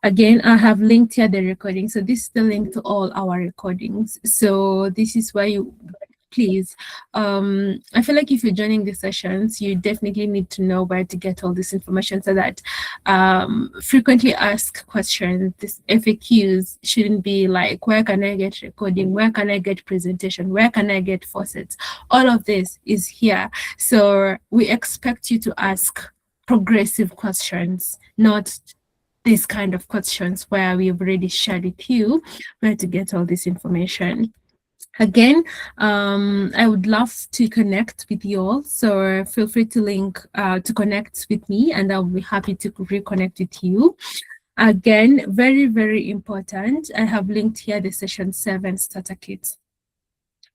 Again, I have linked here the recording. So this is the link to all our recordings. So this is where you please. I feel like if you're joining the sessions, you definitely need to know where to get all this information so that frequently asked questions, these FAQs shouldn't be like, where can I get recording? Where can I get presentation? Where can I get faucets? All of this is here. So we expect you to ask progressive questions, not these kind of questions where we've already shared with you where to get all this information. Again, I would love to connect with you all. So feel free to connect with me, and I'll be happy to reconnect with you. Again, very, very important. I have linked here the session 7 starter kit.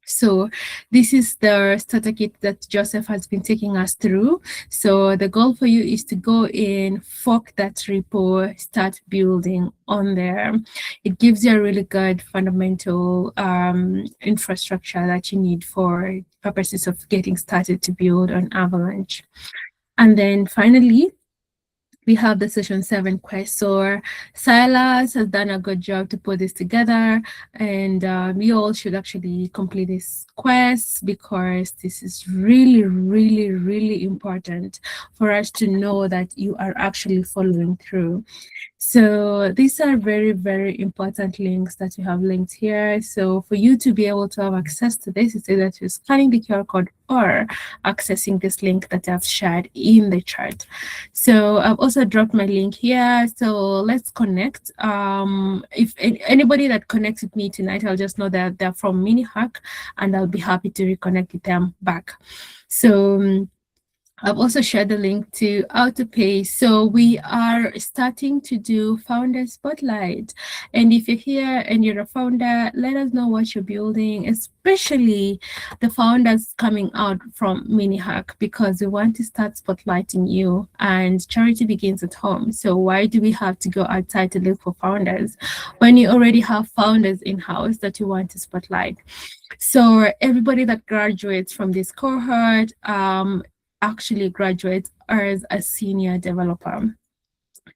So this is the starter kit that Joseph has been taking us through. So the goal for you is to go in, fork that repo, start building on there. It gives you a really good fundamental infrastructure that you need for purposes of getting started to build on Avalanche. And then finally, we have the session 7 quest. So Silas has done a good job to put this together, and we all should actually complete this quest because this is really, really, really important for us to know that you are actually following through. So these are very, very important links that you have linked here. So for you to be able to have access to this, it's either you're scanning the QR code or accessing this link that I've shared in the chat. So I've also dropped my link here. So let's connect. If anybody that connects with me tonight, I'll just know that they're from MiniHack, and I'll be happy to reconnect with them back. So I've also shared the link to Autopay. So we are starting to do Founder Spotlight. And if you're here and you're a founder, let us know what you're building, especially the founders coming out from MiniHack, because we want to start spotlighting you, and charity begins at home. So why do we have to go outside to look for founders when you already have founders in-house that you want to spotlight? So everybody that graduates from this cohort, actually graduates as a senior developer.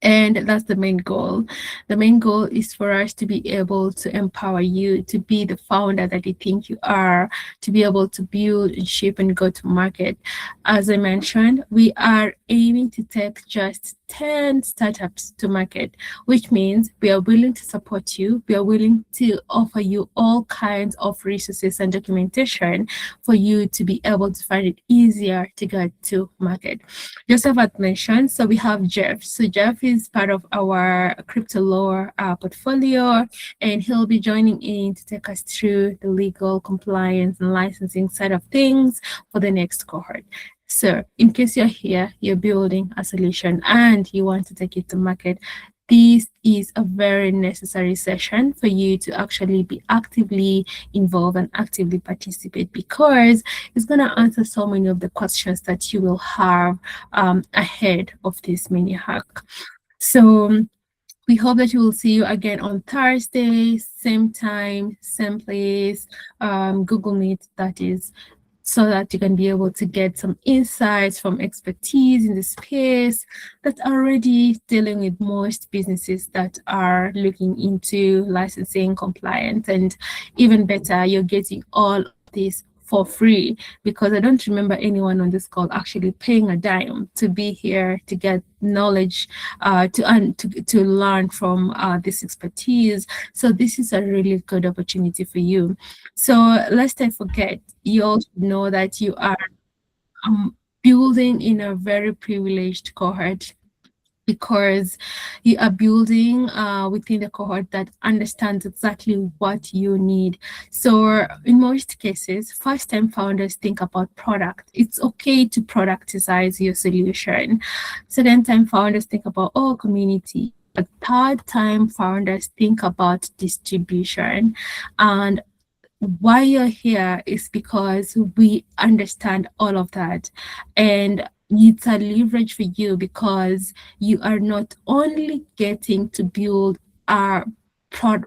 And that's the main goal. The main goal is for us to be able to empower you to be the founder that you think you are, to be able to build and shape and go to market. As I mentioned, we are aiming to take just 10 startups to market, which means we are willing to support you. We are willing to offer you all kinds of resources and documentation for you to be able to find it easier to get to market. Joseph had mentioned, so we have Jeff. So Jeff is part of our crypto lore portfolio, and he'll be joining in to take us through the legal compliance and licensing side of things for the next cohort. So in case you're here, you're building a solution and you want to take it to market, this is a very necessary session for you to actually be actively involved and actively participate, because it's going to answer so many of the questions that you will have ahead of this mini hack. So we hope that we will see you again on Thursday, same time, same place, Google Meet, that is, so that you can be able to get some insights from expertise in the space that are already dealing with most businesses that are looking into licensing, compliance, and even better, you're getting all of this for free, because I don't remember anyone on this call actually paying a dime to be here to get knowledge, to learn from this expertise. So this is a really good opportunity for you. So lest I forget, you also know that you are building in a very privileged cohort, because you are building within the cohort that understands exactly what you need. So in most cases, first-time founders think about product. It's okay to productize your solution. Second-time founders think about, community. But third-time founders think about distribution. And why you're here is because we understand all of that, and it's a leverage for you, because you are not only getting to build a product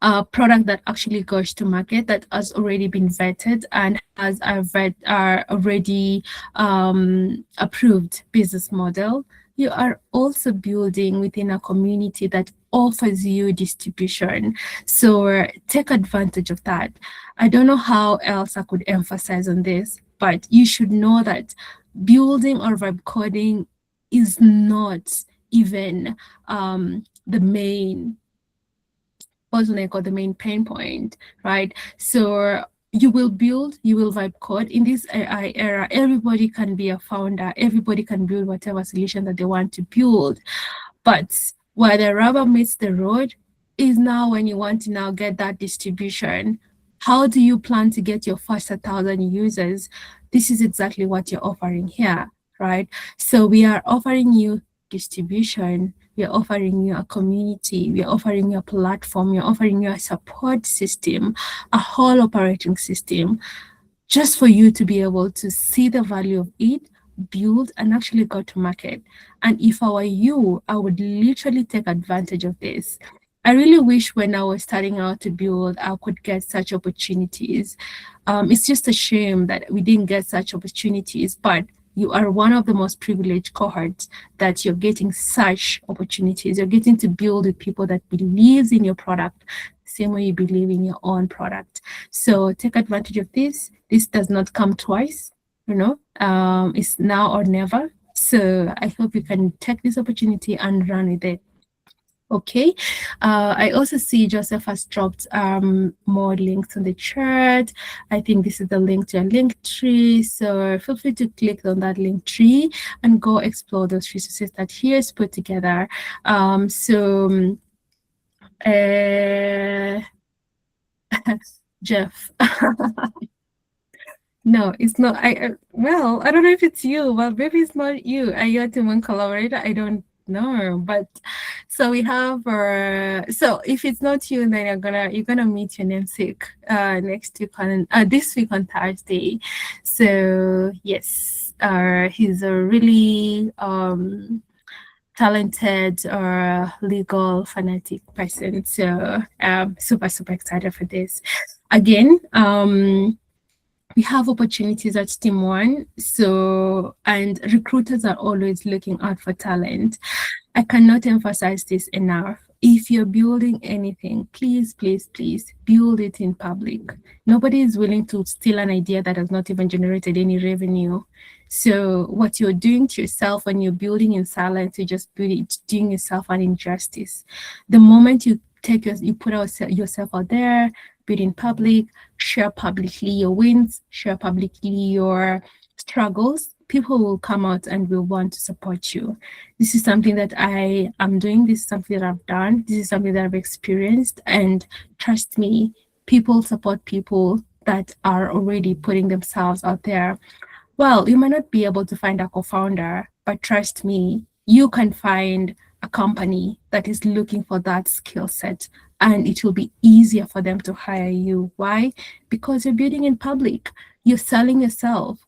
that actually goes to market, that has already been vetted and has already approved business model. You are also building within a community that offers you distribution. So take advantage of that. I don't know how else I could emphasize on this, but you should know that building or vibe coding is not even the main bottleneck or the main pain point, right? So you will build, you will vibe code. In this AI era, everybody can be a founder, everybody can build whatever solution that they want to build. But where the rubber meets the road is now when you want to now get that distribution. How do you plan to get your first 1,000 users? This is exactly what you're offering here, right? So we are offering you distribution, we are offering you a community, we are offering you a platform, we are offering you a support system, a whole operating system, just for you to be able to see the value of it, build, and actually go to market. And if I were you, I would literally take advantage of this. I really wish when I was starting out to build, I could get such opportunities. It's just a shame that we didn't get such opportunities, but you are one of the most privileged cohorts that you're getting such opportunities. You're getting to build with people that believes in your product, the same way you believe in your own product. So take advantage of this. This does not come twice, you know, it's now or never. So I hope you can take this opportunity and run with it. Okay, I also see Joseph has dropped more links on the chat. I think this is the link to a link tree. So feel free to click on that link tree and go explore those resources that he has put together. Jeff. No, it's not. Well, I don't know if it's you. Well, maybe it's not you. Are you a Timon collaborator? I don't know. But so we have so if it's not you, then you're gonna meet your namesake next week on this week on Thursday. So yes, he's a really talented or legal fanatic person. So super excited for this. Again, we have opportunities at Team One, and recruiters are always looking out for talent. I cannot emphasize this enough. If you're building anything, please build it in public. Nobody is willing to steal an idea that has not even generated any revenue. So what you're doing to yourself when you're building in silence, you're just doing yourself an injustice. The moment you put yourself out there, build in public, share publicly your wins, share publicly your struggles, people will come out and will want to support you. This is something that I am doing. This is something that I've done. This is something that I've experienced. And trust me, people support people that are already putting themselves out there. Well, you might not be able to find a co-founder, but trust me, you can find a company that is looking for that skill set, and it will be easier for them to hire you. Why? Because you're building in public, you're selling yourself.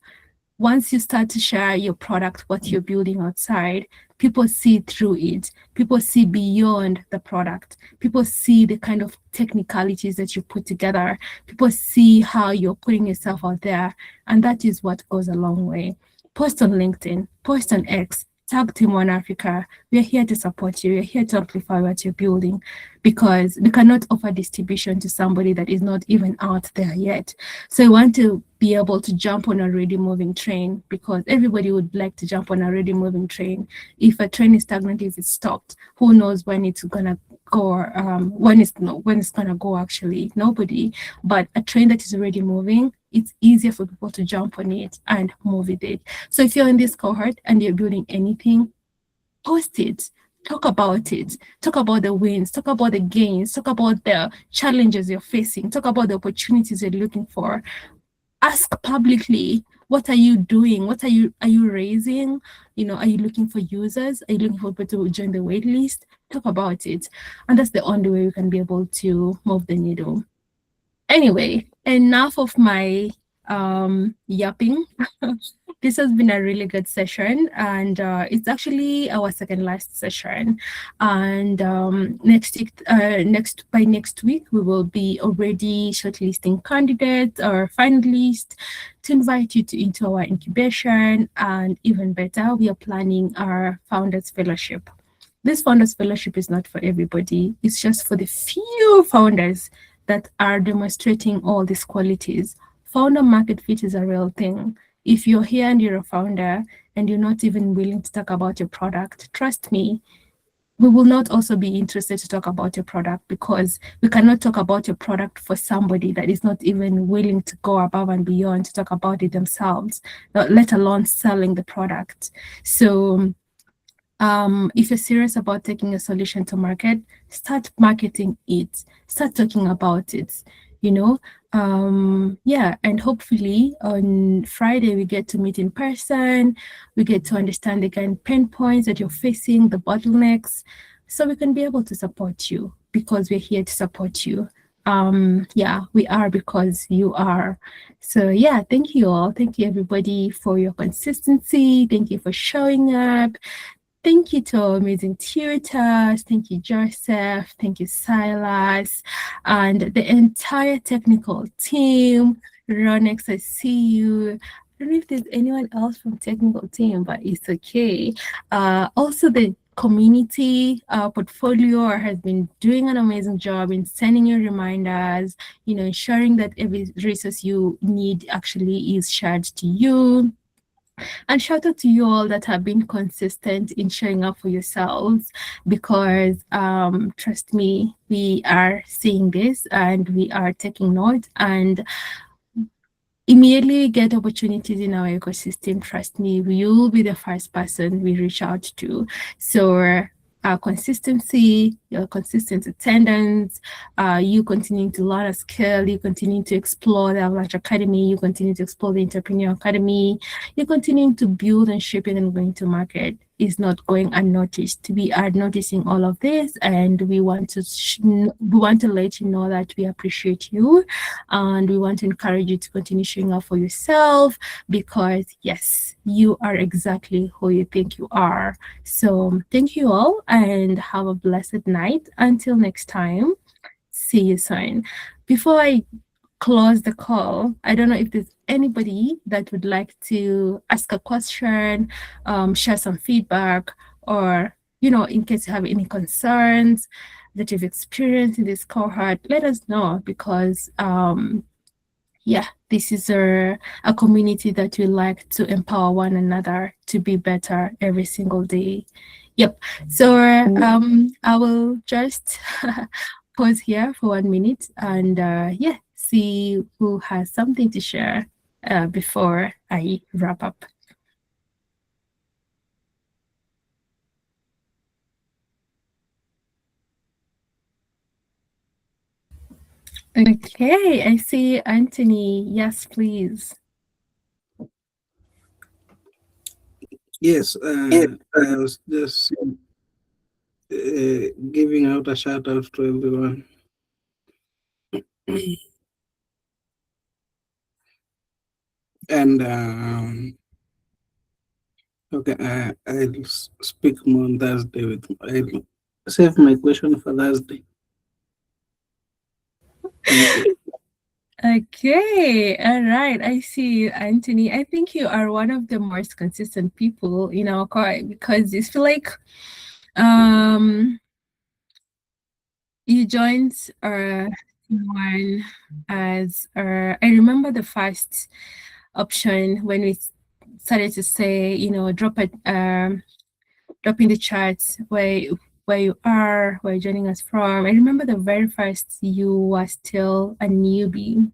Once you start to share your product, what you're building outside, people see through it. People see beyond the product. People see the kind of technicalities that you put together. People see how you're putting yourself out there. And that is what goes a long way. Post on LinkedIn, post on X, tag Team One Africa. We're here to support you. We're here to amplify what you're building, because we cannot offer distribution to somebody that is not even out there yet. So we want to be able to jump on a already moving train, because everybody would like to jump on a already moving train. If a train is stagnant, if it's stopped, who knows when it's gonna go, when it's gonna go actually, nobody. But a train that is already moving, it's easier for people to jump on it and move with it. So if you're in this cohort and you're building anything, post it, talk about it, talk about the wins, talk about the gains, talk about the challenges you're facing, talk about the opportunities you're looking for. Ask publicly, what are you doing? What are you raising? You know, are you looking for users? Are you looking for people to join the wait list? Talk about it. And that's the only way you can be able to move the needle. Anyway, enough of my yapping. This has been a really good session, and it's actually our second last session. And next week we will be already shortlisting candidates or finalists to invite you into our incubation. And even better, we are planning our Founders Fellowship. This Founders Fellowship is not for everybody. It's just for the few founders that are demonstrating all these qualities. Founder market fit is a real thing. If you're here and you're a founder and you're not even willing to talk about your product, trust me, we will not also be interested to talk about your product, because we cannot talk about your product for somebody that is not even willing to go above and beyond to talk about it themselves, let alone selling the product. So if you're serious about taking a solution to market, start marketing it, start talking about it, yeah, and hopefully on Friday we get to meet in person, we get to understand the kind of pain points that you're facing, the bottlenecks, so we can be able to support you, because we're here to support you. Yeah, we are, because you are. So yeah, thank you all. Thank you everybody for your consistency. Thank you for showing up. Thank you to our amazing tutors. Thank you, Joseph. Thank you, Silas, and the entire technical team. Ronex, I see you. I don't know if there's anyone else from technical team, but it's okay. Also, the community portfolio has been doing an amazing job in sending you reminders, ensuring that every resource you need actually is shared to you. And shout out to you all that have been consistent in showing up for yourselves, because trust me, we are seeing this and we are taking note, and immediately get opportunities in our ecosystem. Trust me, you'll be the first person we reach out to. So our consistency, your consistent attendance, you continuing to learn a skill, you continuing to explore the Avalanche Academy, you continue to explore the Entrepreneur Academy, you continuing to build and shape it and going to market is not going unnoticed. We are noticing all of this, and we want to let you know that we appreciate you, and we want to encourage you to continue showing up for yourself, because yes, you are exactly who you think you are. So thank you all, and have a blessed night. Until next time, see you soon. Before I close the call, I don't know if there's anybody that would like to ask a question, share some feedback, or in case you have any concerns that you've experienced in this cohort, let us know, because yeah, this is a community that we like to empower one another to be better every single day. Yep. So I will just pause here for 1 minute and yeah, see who has something to share before I wrap up. Okay, I see Anthony. Yes, please. Yes, I was just giving out a shout out to everyone. And okay, I'll speak more on Thursday. I'll save my question for Thursday. Thank you. Okay, all right. I see you, Anthony. I think you are one of the most consistent people in our cohort, because it's feel like you joined one as I remember the first option when we started to say, drop in the charts where you are, where you're joining us from. I remember the very first you were still a newbie.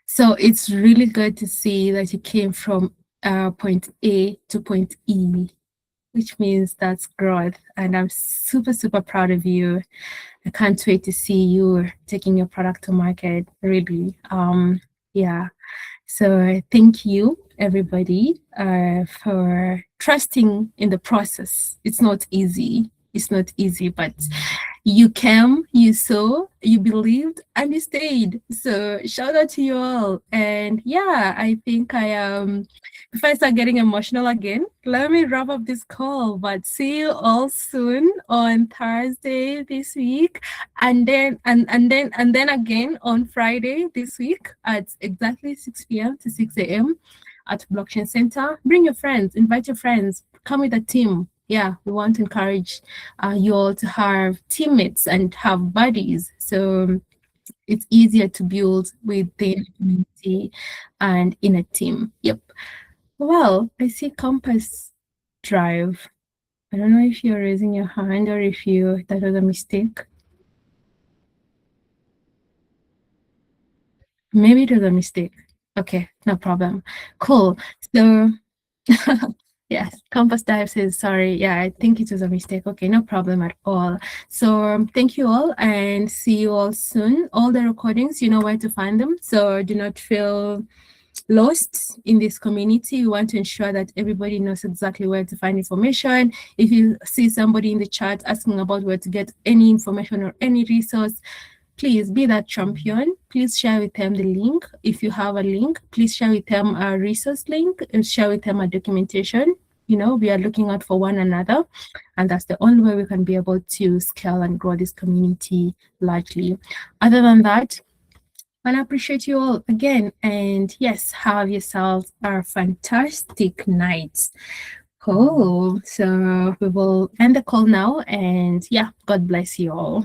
So it's really good to see that you came from point A to point E, which means that's growth. And I'm super, super proud of you. I can't wait to see you taking your product to market, really. Yeah. So thank you, everybody, for trusting in the process. It's not easy. It's not easy, but you came, you saw, you believed, and you stayed. So shout out to you all. And yeah, I think if I start getting emotional again, let me wrap up this call. But see you all soon on Thursday this week, and then again on Friday this week at exactly 6 p.m. to 6 a.m. at Blockchain Center. Bring your friends, invite your friends, come with a team. Yeah, we want to encourage you all to have teammates and have buddies. So it's easier to build within a community and in a team. Yep. Well, I see Compass Drive. I don't know if you're raising your hand or if that was a mistake. Maybe it was a mistake. Okay, no problem. Cool. So Yes, Compass Dive says sorry. Yeah, I think it was a mistake. Okay, no problem at all. So thank you all and see you all soon. All the recordings, you know where to find them. So do not feel lost in this community. We want to ensure that everybody knows exactly where to find information. If you see somebody in the chat asking about where to get any information or any resource, please be that champion. Please share with them the link. If you have a link, please share with them a resource link and share with them a documentation. You know, we are looking out for one another, and that's the only way we can be able to scale and grow this community largely. Other than that, I appreciate you all again. And yes, have yourselves a fantastic night. Cool. So we will end the call now. And yeah, God bless you all.